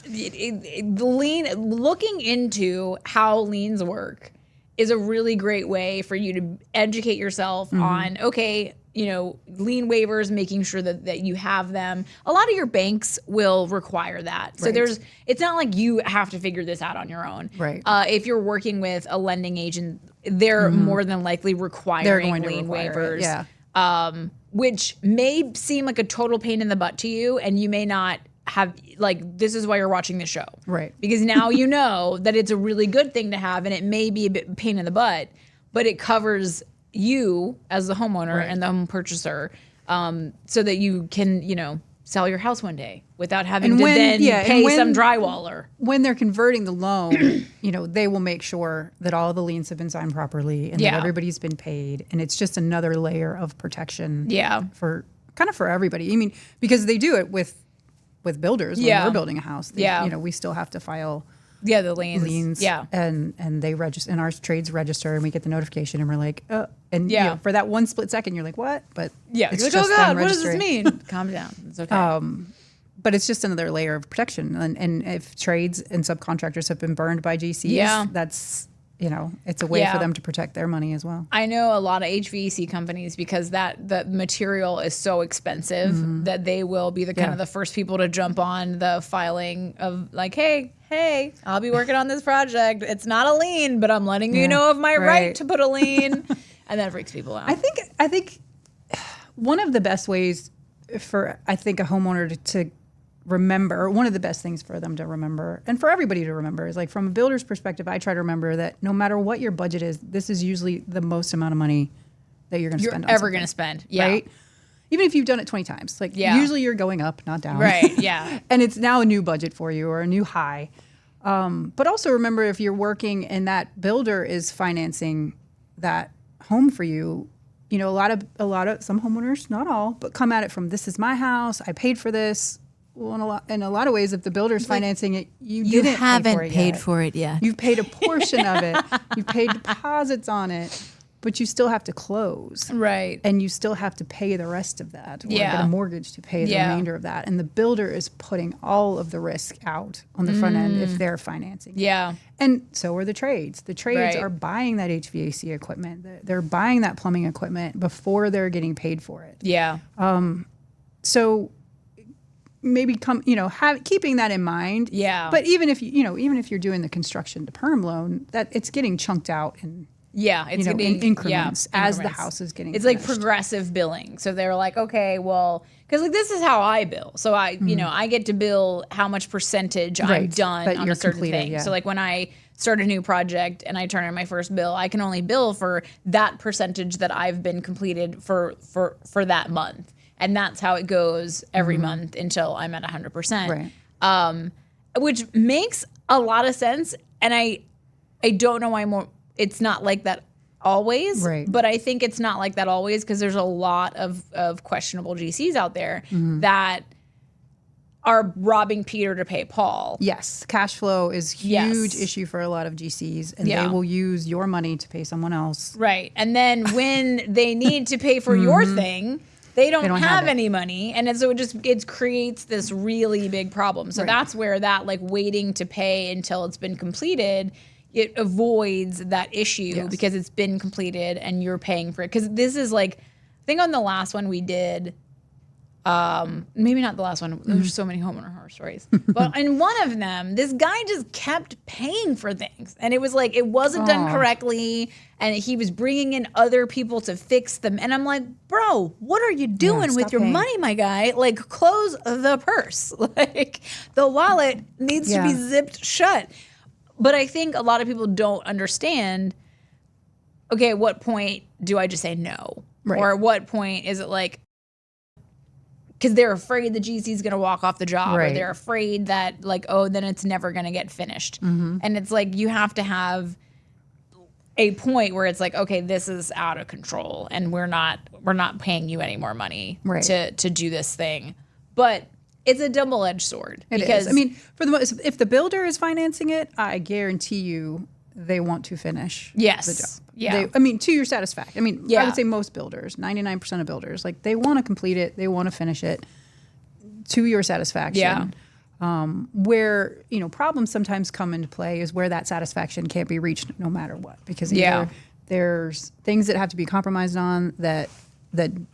the lien, looking into how liens work is a really great way for you to educate yourself on, okay, you know, lien waivers, making sure that you have them. A lot of your banks will require that. So it's not like you have to figure this out on your own. Right. If you're working with a lending agent, they're more than likely requiring lien waivers. Which may seem like a total pain in the butt to you, and you may not have, like, this is why you're watching the show. Right. Because now you know that it's a really good thing to have, and it may be a bit pain in the butt, but it covers you as the homeowner and the home purchaser, so that you can, you know, sell your house one day without having to pay some drywaller. When they're converting the loan, you know, they will make sure that all the liens have been signed properly and that everybody's been paid. And it's just another layer of protection for everybody. I mean, because they do it with builders when we're building a house. You know, we still have to file the liens. And they register, and our trades register, and we get the notification, and we're like, you know, for that one split second, you're like, what? But it's like, oh God, what does this mean? Calm down. It's okay. But it's just another layer of protection. And if trades and subcontractors have been burned by GCs, that's, you know, it's a way for them to protect their money as well. I know a lot of HVAC companies, because the material is so expensive that they will be the kind of the first people to jump on the filing of, like, hey, I'll be working on this project. It's not a lien, but I'm letting you know of my right to put a lien. And that freaks people out. I think one of the best ways for, I think, a homeowner to remember, one of the best things for them to remember, and for everybody to remember, is, like, from a builder's perspective, I try to remember that no matter what your budget is, this is usually the most amount of money that you're going to spend on ever going to spend. Right? Even if you've done it 20 times. Like, usually you're going up, not down. Right, yeah. And it's now a new budget for you, or a new high. But also remember, if you're working and that builder is financing that home for you, you know, a lot of some homeowners, not all, but come at it from, this is my house, I paid for this. Well, in a lot of ways, if the builder's financing it, you haven't paid for it yet. You've paid a portion of it. You've paid deposits on it, but you still have to close. Right. And you still have to pay the rest of that, or get a mortgage to pay the remainder of that. And the builder is putting all of the risk out on the front end if they're financing. Yeah. And so are the trades. The trades are buying that HVAC equipment. They're buying that plumbing equipment before they're getting paid for it. Yeah. So maybe keeping that in mind. Yeah. But even if you're doing the construction to perm loan, that it's getting chunked out in it's in increments as the house is getting It's finished. like progressive billing. So they're like, okay, well, because, like, this is how I bill. So I get to bill how much percentage I've done on a certain thing. So, like, when I start a new project and I turn in my first bill, I can only bill for that percentage that I've been completed for that month. And that's how it goes every month until I'm at 100%. Right. Which makes a lot of sense. And I don't know why it's not like that always. Right. But I think it's not like that always because there's a lot of questionable GCs out there that are robbing Peter to pay Paul. Yes. Cash flow is a huge issue for a lot of GCs, and they will use your money to pay someone else. Right. And then when they need to pay for your thing, they don't have any money, and so it creates this really big problem. So that's where that, like, waiting to pay until it's been completed, it avoids that issue because it's been completed and you're paying for it. Because this is, like, I think on the last one we did, maybe not the last one. There's so many homeowner horror stories, but in one of them, this guy just kept paying for things, and it was like it wasn't done correctly, and he was bringing in other people to fix them. And I'm like, bro, what are you doing with your money, my guy? Like, close the purse. Like, the wallet needs to be zipped shut. But I think a lot of people don't understand. Okay, at what point do I just say no, or at what point is it like? Because they're afraid the GC is going to walk off the job, or they're afraid that, like, oh, then it's never going to get finished. And it's like you have to have a point where it's like, okay, this is out of control, and we're not paying you any more money to do this thing. But it's a double-edged sword. It is. I mean, for the most, if the builder is financing it, I guarantee you they want to finish yes. the job. Yeah. To your satisfaction. I mean, I would say most builders, 99% of builders, like they want to complete it, they want to finish it to your satisfaction. Yeah. Where, problems sometimes come into play is where that satisfaction can't be reached no matter what. Because either there's things that have to be compromised on that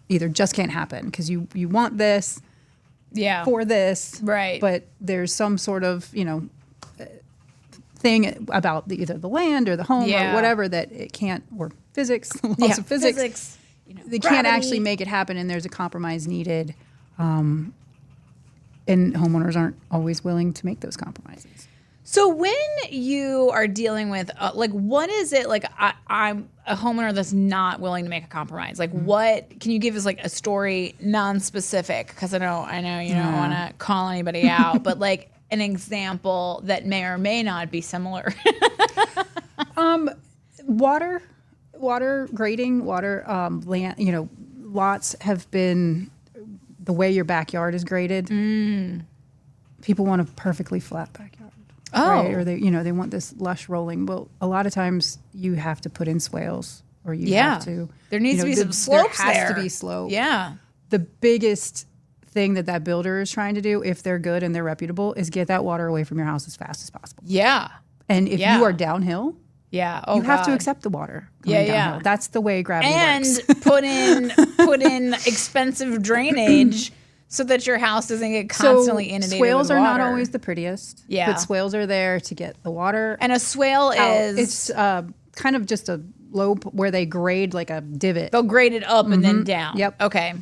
either just can't happen because you want this for this. Right. But there's some sort of, thing about either the land or the home or whatever that it can't, or physics, laws of physics. They can't actually make it happen, and there's a compromise needed. And homeowners aren't always willing to make those compromises. So when you are dealing with, what is it, I'm a homeowner that's not willing to make a compromise. What, can you give us a story, non-specific, because I know you don't want to call anybody out, but an example that may or may not be similar. Water grading, land, lots have been, the way your backyard is graded. People want a perfectly flat backyard. Oh. Right? Or they want this lush rolling. Well, a lot of times you have to put in swales, or you have to. There needs to be some slopes there. There has to be slope. Yeah. The biggest thing that builder is trying to do, if they're good and they're reputable, is get that water away from your house as fast as possible. Yeah. And if you are downhill, you have to accept the water coming downhill. That's the way gravity works. And put in expensive drainage so that your house doesn't get constantly inundated with water. Swales are not always the prettiest. Yeah. But swales are there to get the water. And a swale it's kind of just a lope where they grade like a divot. They'll grade it up and then down. Yep. Okay.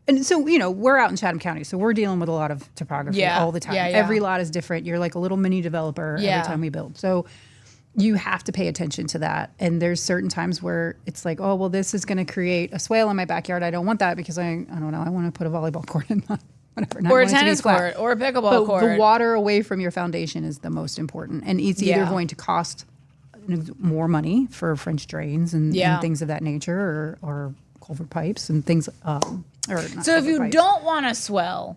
And so, we're out in Chatham County, so we're dealing with a lot of topography all the time. Yeah. Every lot is different. You're like a little mini developer every time we build. So you have to pay attention to that. And there's certain times where it's like, oh, well, this is going to create a swale in my backyard. I don't want that because I don't know, I want to put a volleyball court in, whatever. Or a tennis court or a pickleball court. The water away from your foundation is the most important. And it's either going to cost more money for French drains and things of that nature, or culvert pipes and things. So if you don't want a swell,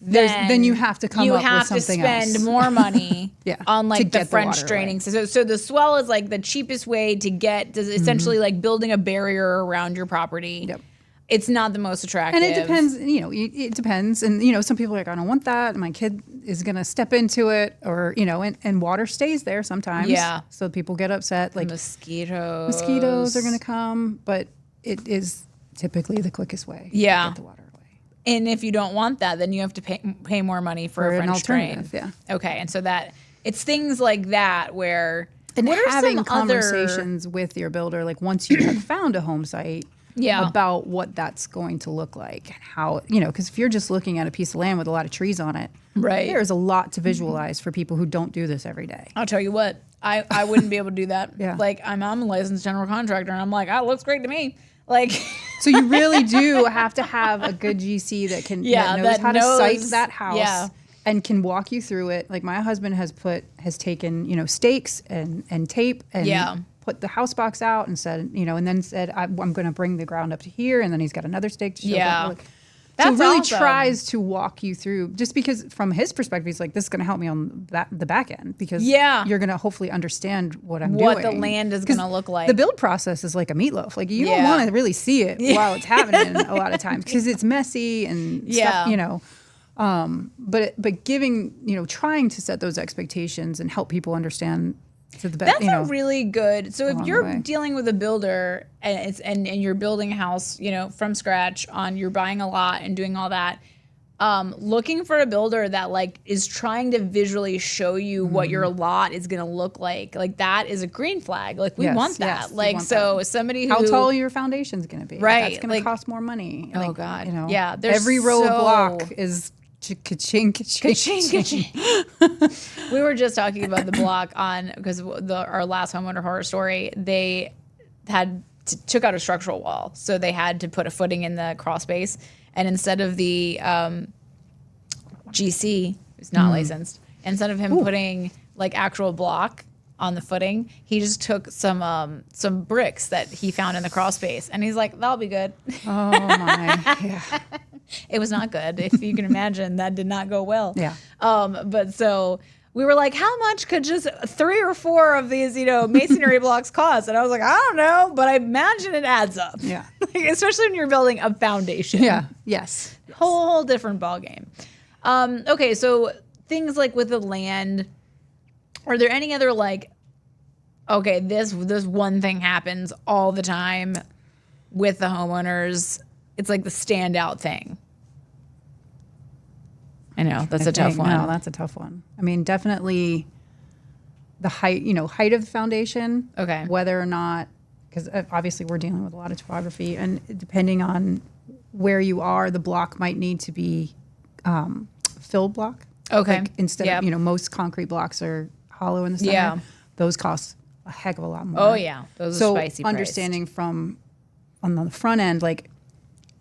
then you have to come up with something else. You have to spend more money on the French draining system. So the swell is the cheapest way to get, essentially building a barrier around your property. Yep. It's not the most attractive. And it depends, it depends. And, some people are like, I don't want that. My kid is going to step into it, or, and water stays there sometimes. Yeah. So people get upset. Mosquitoes are going to come, but it is typically the quickest way to get the water away. And if you don't want that, then you have to pay more money for a French drain. Yeah. Okay. And so it's things like that where... And having conversations with your builder, once you have found a home site, about what that's going to look like, and how, because if you're just looking at a piece of land with a lot of trees on it, there's a lot to visualize for people who don't do this every day. I'll tell you what, I wouldn't be able to do that. I'm a licensed general contractor, and I'm like, it looks great to me. So you really do have to have a good GC that can that knows how to site that house and can walk you through it. Like my husband has taken stakes and tape and put the house box out and said and then said I'm going to bring the ground up to here, and then he's got another stake to show. So really awesome. Tries to walk you through, just because from his perspective, he's like, this is going to help me on the back end, because you're going to hopefully understand what I'm doing. What the land is going to look like. The build process is like a meatloaf. You don't want to really see it while it's happening a lot of times, because it's messy and stuff, but giving, trying to set those expectations and help people understand to the best. That's a really good. So if you're dealing with a builder and you're building a house, from scratch, you're buying a lot and doing all that, looking for a builder that is trying to visually show you what your lot is going to look like that is a green flag. We want that. Somebody who, how tall your foundation's going to be. Right. That's going to cost more money. Oh God. Yeah. Every row of block is ka-ching, ka-ching. We were just talking about the block because our last homeowner horror story, they took out a structural wall, so they had to put a footing in the crawl space, and instead of the GC, who's not licensed, instead of him putting actual block on the footing, he just took some bricks that he found in the crawl space, and he's like, that'll be good. Oh my. Yeah. It was not good. If you can imagine, that did not go well. Yeah. But so we were like, how much could just 3 or 4 of these, masonry blocks cost? And I was like, I don't know, but I imagine it adds up. Yeah. Especially when you're building a foundation. Yeah. Yes. Whole different ballgame. Okay, so things like with the land, are there any other okay, this one thing happens all the time with the homeowners. It's like the standout thing. I know, that's a tough one. No, that's a tough one. I mean, definitely the height of the foundation. Okay. Whether or not, because obviously we're dealing with a lot of topography, and depending on where you are, the block might need to be filled block. Okay. Instead of, most concrete blocks are hollow in the center. Yeah. Those cost a heck of a lot more. Oh, yeah. Those are spicy priced. Understanding from on the front end,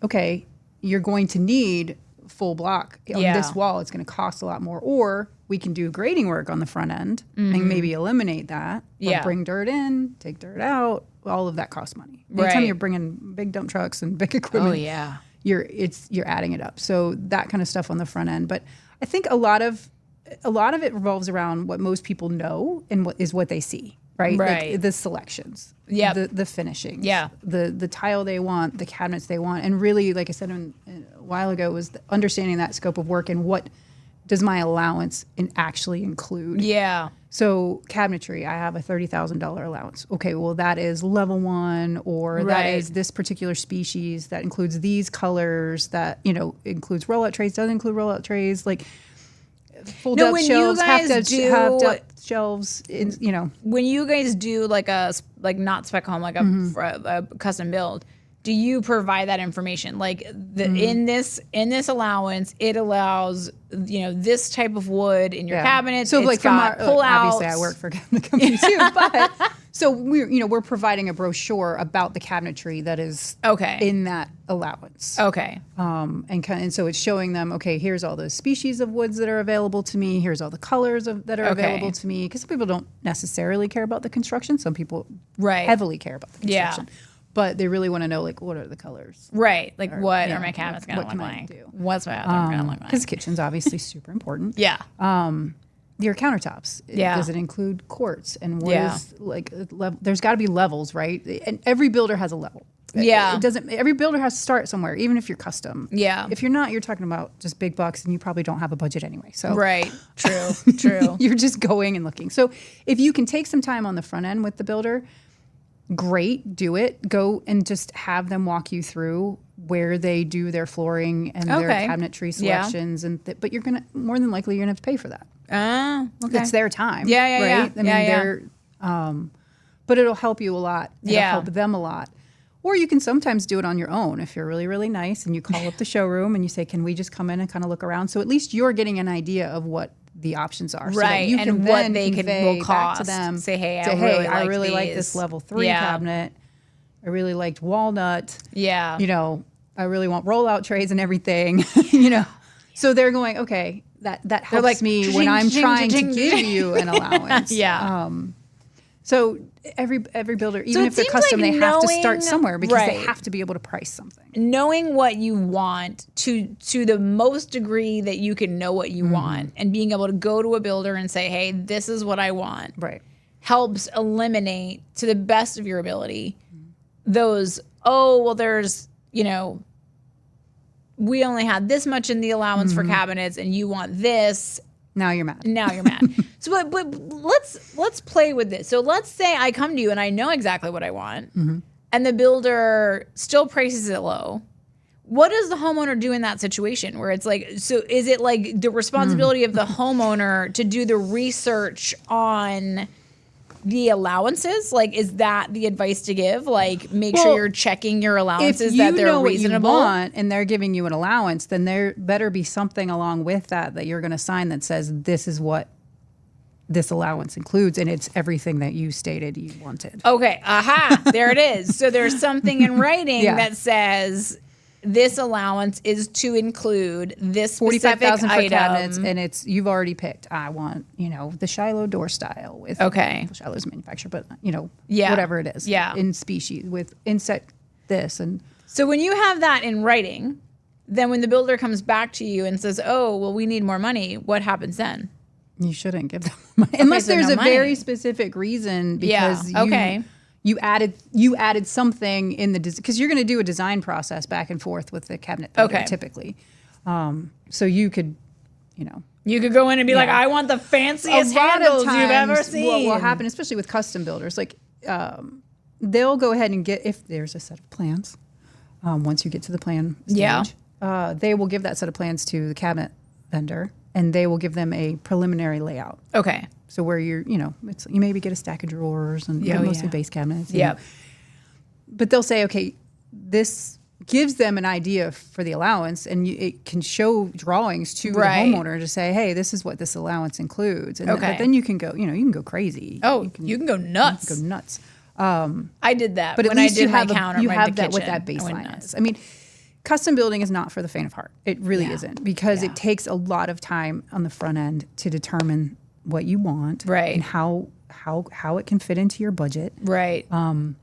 okay, you're going to need full block on this wall. It's going to cost a lot more. Or we can do grading work on the front end and maybe eliminate that. Or bring dirt in, take dirt out. All of that costs money. Anytime you're bringing big dump trucks and big equipment, you're adding it up. So that kind of stuff on the front end. But I think a lot of it revolves around what most people know and what they see. Right. Like the selections. Yeah. The finishings. Yeah. The tile they want, the cabinets they want. And really, like I said a while ago, was understanding that scope of work and what does my allowance actually include. Yeah. So cabinetry, I have a $30,000 allowance. Okay, well, that is level 1, or that is this particular species that includes these colors, that, includes rollout trays, doesn't include rollout trays, fold up shelves, have to shelves, When you guys do not spec home, a custom build, do you provide that information? In this allowance, it allows this type of wood in your cabinet. So from our obviously I work for a cabinet company too, but so we're providing a brochure about the cabinetry that is in that allowance. Okay. And so it's showing them, okay, here's all the species of woods that are available to me. Here's all the colors that are available to me. Because some people don't necessarily care about the construction. Some people heavily care about the construction. Yeah. But they really want to know, what are the colors? Right. What are my cabinets going to look like? What's my bathroom going to look like? Because the kitchen's obviously super important. Yeah. Your countertops. Does it include quartz? And what is, there's got to be levels, right? And every builder has a level. Yeah. Every builder has to start somewhere, even if you're custom. Yeah. If you're not, you're talking about just big bucks, and you probably don't have a budget anyway. So right. True. You're just going and looking. So if you can take some time on the front end with the builder, great, do it. Go and just have them walk you through where they do their flooring and their cabinetry selections. But you're gonna more than likely you're gonna have to pay for that. Okay. It's their time. Yeah. Right? I mean, they're but it'll help you a lot. It'll help them a lot. Or you can sometimes do it on your own if you're really, really nice and you call up the showroom and you say, can we just come in and kind of look around? So at least you're getting an idea of what the options are. Right. So that you and can what they will cost. To them. Say, hey, I really like this level 3 cabinet. I really liked walnut. Yeah. I really want rollout trays and everything. So they're going, okay, that helps me when I'm trying to give you an allowance. Yeah. So every builder, even if they're custom, they have to start somewhere because they have to be able to price something. Knowing what you want to the most degree that you can know what you want, and being able to go to a builder and say, hey, this is what I want. Right. Helps eliminate, to the best of your ability, those, there's, we only had this much in the allowance for cabinets and you want this. Now you're mad. So, but let's play with this. So let's say I come to you and I know exactly what I want, and the builder still prices it low. What does the homeowner do in that situation where it's so is it the responsibility of the homeowner to do the research on the allowances? Is that the advice to give? Make sure you're checking your allowances, that they're reasonable. If you know what you want and they're giving you an allowance, then there better be something along with that you're going to sign that says this is what this allowance includes, and it's everything that you stated you wanted. Okay. Aha. There it is. So there's something in writing that says this allowance is to include this specific item. $45,000 for cabinets, and you've already picked. I want, the Shiloh door style with Shiloh's manufacturer, but whatever it is, in species with insect this and. So when you have that in writing, then when the builder comes back to you and says, "Oh, well, we need more money," what happens then? You shouldn't give them money unless there's a very specific reason because you added something in the because you're going to do a design process back and forth with the cabinet vendor typically. So you could, you could go in and be like, I want the fanciest handles you've ever seen. What will happen, especially with custom builders, like they'll go ahead and get, if there's a set of plans, once you get to the plan stage, they will give that set of plans to the cabinet vendor and they will give them a preliminary layout. Okay. So where you're, you maybe get a stack of drawers and mostly base cabinets. Yeah. But they'll say, okay, this gives them an idea for the allowance and it can show drawings to the homeowner to say, hey, this is what this allowance includes. And but then you can go, you can go crazy. Oh, you can go nuts. You can go nuts. I did that but when I did my counter. You have that what that baseline is. I mean, custom building is not for the faint of heart. It really isn't because it takes a lot of time on the front end to determine what you want and how it can fit into your budget. Right. And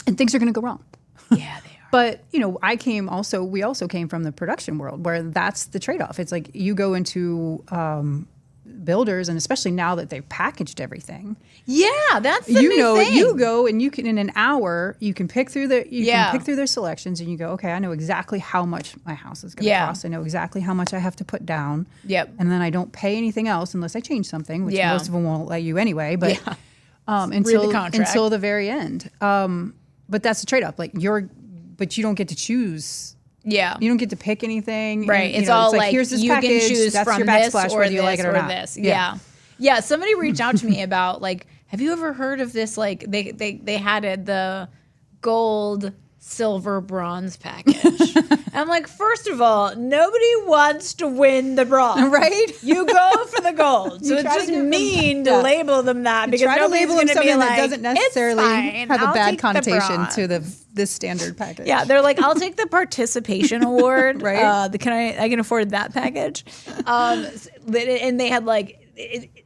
things are going to go wrong. Yeah, they are. But, we also came from the production world where that's the trade-off. It's like you go into builders, and especially now that they've packaged everything. Yeah, that's the new thing. You go and you can, in an hour, you can pick through their selections and you go, okay, I know exactly how much my house is going to cost. I know exactly how much I have to put down. Yep. And then I don't pay anything else unless I change something, which most of them won't let you anyway. But until the very end. But that's the trade-off. Like but you don't get to choose. Yeah. You don't get to pick anything. Right. It's all like here's this you package. can choose that's from your backsplash, or whether you this like it or not. This. Yeah. Yeah. Somebody reached out to me about have you ever heard of this? Like they had the gold, silver, bronze package. I'm like, first of all, nobody wants to win the bronze. Right? You go for the gold. So it's just mean to label them that because nobody's going to be like, that doesn't necessarily have a bad connotation to this standard package. Yeah, they're like, I'll take the participation award. Right? I can afford that package. And they had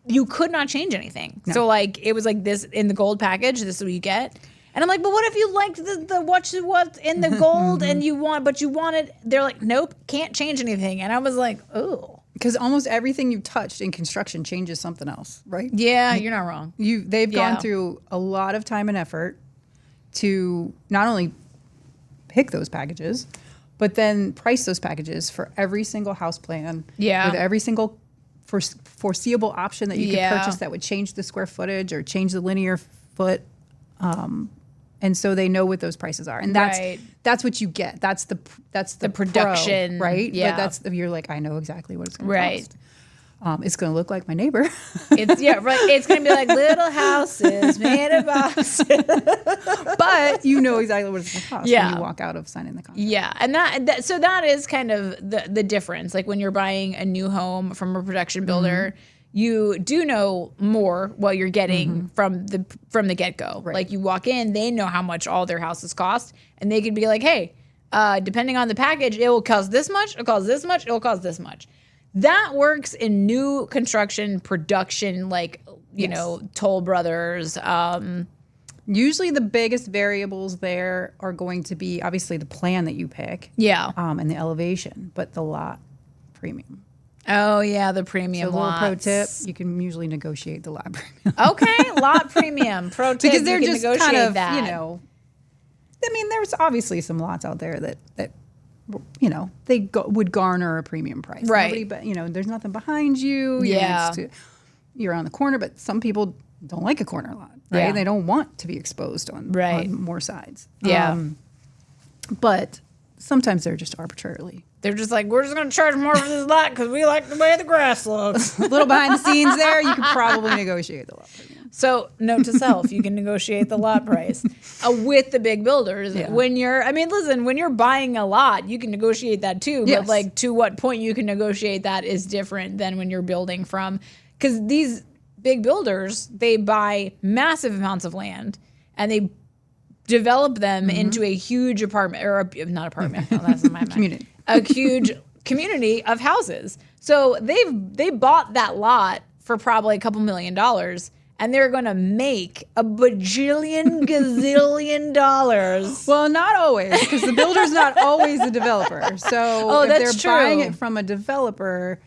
you could not change anything. No. So it was like this in the gold package. This is what you get. And I'm like, but what if you liked the what's in the gold and you wanted? They're like, nope, can't change anything. And I was like, oh, because almost everything you touched in construction changes something else, right? Yeah, you're not wrong. They've gone through a lot of time and effort to not only pick those packages, but then price those packages for every single house plan. Yeah, with every single foreseeable option that you could purchase that would change the square footage or change the linear foot. And so they know what those prices are, and that's what you get. That's the production, right? Yeah, but you're like, I know exactly what it's going to cost. It's going to look like my neighbor. It's It's going to be like little houses made of boxes. But you know exactly what it's going to cost when you walk out of signing the contract. Yeah, and that is kind of the difference. Like when you're buying a new home from a production builder. Mm-hmm. You do know more what you're getting from the get-go. Right. Like you walk in, they know how much all their houses cost, and they could be like, hey, depending on the package, it will cost this much, it'll cost this much, it'll cost this much. That works in new construction production, Toll Brothers. Usually the biggest variables there are going to be obviously the plan that you pick. Yeah. And the elevation, but the lot premium. Oh, yeah, the premium lots. So a little pro tip, you can usually negotiate the lot premium. Okay, lot premium. Pro tip, because they're just kind of, that. I mean, there's obviously some lots out there that would garner a premium price. Right. But, there's nothing behind you. You're on the corner, but some people don't like a corner lot, right? Yeah. They don't want to be exposed on more sides. Yeah. But sometimes they're just arbitrarily. They're just like, we're just going to charge more for this lot because we like the way the grass looks. A little behind the scenes there, you could probably negotiate the lot premium. So, note to self, you can negotiate the lot price with the big builders. Yeah. When you're buying a lot, you can negotiate that too. Yes. But to what point you can negotiate that is different than when you're building from. Because these big builders, they buy massive amounts of land and they develop them into a huge apartment, not apartment, no, that's in my mind. Community. A huge community of houses. So they bought that lot for probably a couple $1 million, and they're going to make a bajillion gazillion dollars. Well, not always, because the builder's not always a developer. So if they're buying it from a developer,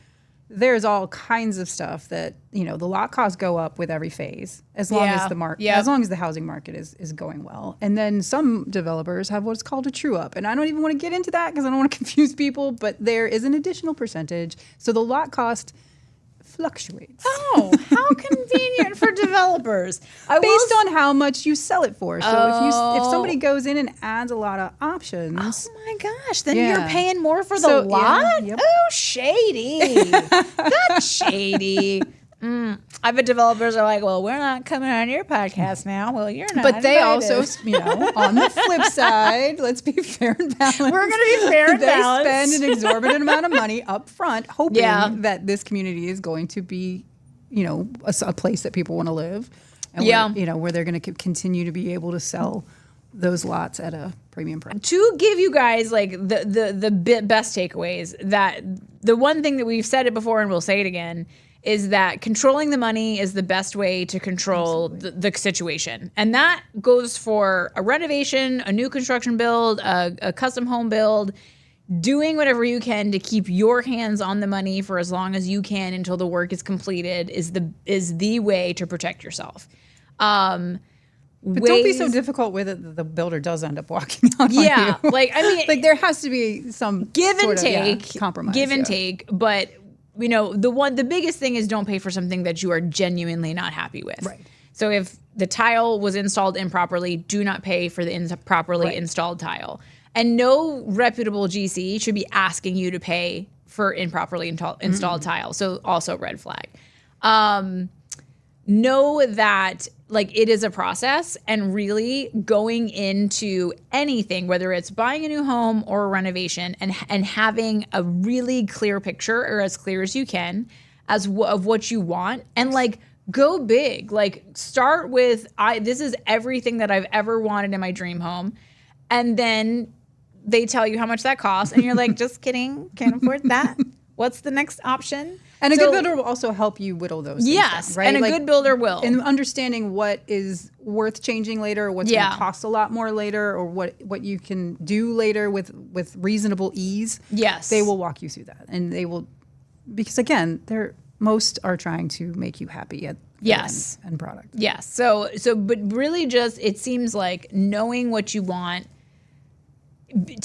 there's all kinds of stuff that, the lot costs go up with every phase as long as as long as the housing market is going well. And then some developers have what's called a true up. And I don't even want to get into that because I don't want to confuse people, but there is an additional percentage. So the lot cost fluctuates. Oh, how convenient for developers. Based on how much you sell it for. So if somebody goes in and adds a lot of options. Oh my gosh, then you're paying more for the lot? Yep. Oh, shady. That's shady. I bet developers are like, well, we're not coming on your podcast now. Well, you're not. But they also, on the flip side, let's be fair and balanced. We're going to be fair and balanced. They spend an exorbitant amount of money up front, hoping that this community is going to be, a place that people want to live. And where they're going to continue to be able to sell those lots at a premium price. To give you guys like the best takeaways, that the one thing that we've said it before and we'll say it again is that controlling the money is the best way to control the situation. And that goes for a renovation, a new construction build, a custom home build, doing whatever you can to keep your hands on the money for as long as you can until the work is completed is the way to protect yourself. But don't be so difficult with it that the builder does end up walking out on you. like there has to be some give and take, compromise. Give and take, but the biggest thing is don't pay for something that you are genuinely not happy with. Right. So if the tile was installed improperly, do not pay for the improperly installed tile. And no reputable GC should be asking you to pay for improperly installed tile. So also red flag. Know that it is a process, and really going into anything, whether it's buying a new home or a renovation, and having a really clear picture, or as clear as you can, of what you want, and go big. Start with this is everything that I've ever wanted in my dream home, and then they tell you how much that costs, and you're like, just kidding, can't afford that. What's the next option? And a good builder will also help you whittle those things down, right? And a good builder will. And understanding what is worth changing later, what's going to cost a lot more later, or what you can do later with reasonable ease. Yes. They will walk you through that. And they will, because again, most are trying to make you happy at the end product. Yes. So, but really just, it seems like knowing what you want,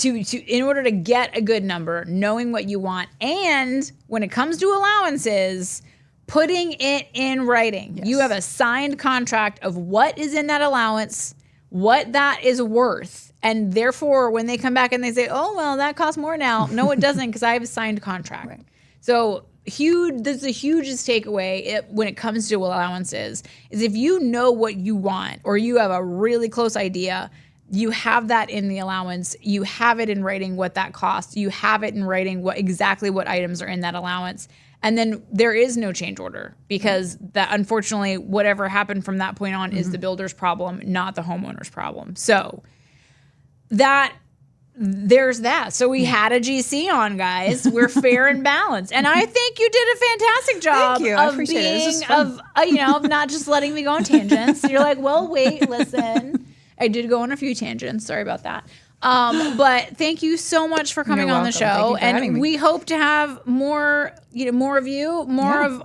in order to get a good number, knowing what you want, and when it comes to allowances, putting it in writing. Yes. You have a signed contract of what is in that allowance, what that is worth, and therefore when they come back and they say, oh, well, that costs more now. No, it doesn't, because I have a signed contract. Right. So that's the hugest takeaway when it comes to allowances, is if you know what you want, or you have a really close idea, you have that in the allowance, you have it in writing what that costs, you have it in writing exactly what items are in that allowance, and then there is no change order, because that, unfortunately, whatever happened from that point on is the builder's problem, not the homeowner's problem. So there's that. So we had a GC on, guys. We're fair and balanced, and I think you did a fantastic job. Thank you. I appreciate it. of not just letting me go on tangents. You're like, well, wait, listen. I did go on a few tangents. Sorry about that. But thank you so much for coming on the show. And we hope to have more of you, more of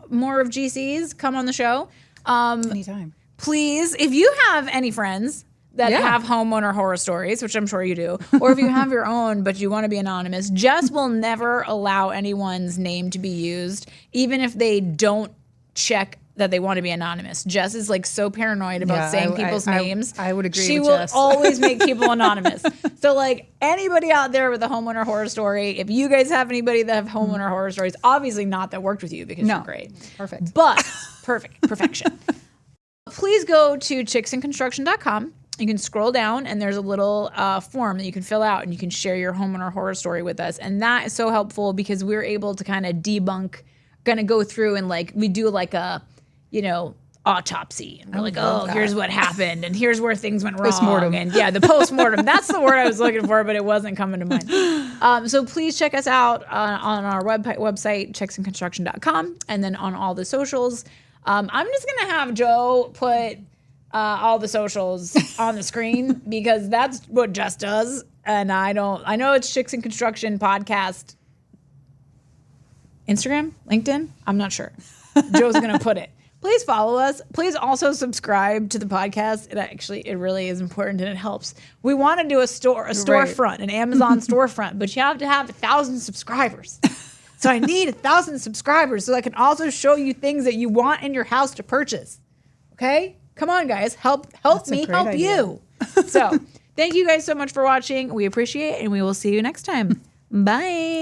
GCs come on the show. Anytime. Please, if you have any friends that have homeowner horror stories, which I'm sure you do, or if you have your own but you want to be anonymous, Jess will never allow anyone's name to be used, even if they don't check that they want to be anonymous. Jess is so paranoid about saying people's names. I would agree with Jess. She will always make people anonymous. So anybody out there with a homeowner horror story, if you guys have anybody that have homeowner horror stories, obviously not that worked with you, because you're great. Perfect. But perfection. Please go to chicksandconstruction.com. You can scroll down and there's a little form that you can fill out, and you can share your homeowner horror story with us. And that is so helpful, because we're able to kind of debunk, kind of go through and we do a autopsy, and we're here's what happened, and here's where things went wrong. Postmortem. And the postmortem. That's the word I was looking for, but it wasn't coming to mind. So please check us out on our website, chicksandconstruction.com, and then on all the socials. I'm just going to have Joe put all the socials on the screen, because that's what Jess does. And I know it's Chicks and Construction Podcast Instagram, LinkedIn. I'm not sure. Joe's going to put it. Please follow us. Please also subscribe to the podcast. It really is important and it helps. We want to do a storefront, an Amazon storefront, but you have to have 1,000 subscribers. So I need 1,000 subscribers so I can also show you things that you want in your house to purchase. Okay? Come on, guys. Help me help idea. You. So thank you guys so much for watching. We appreciate it, and we will see you next time. Bye.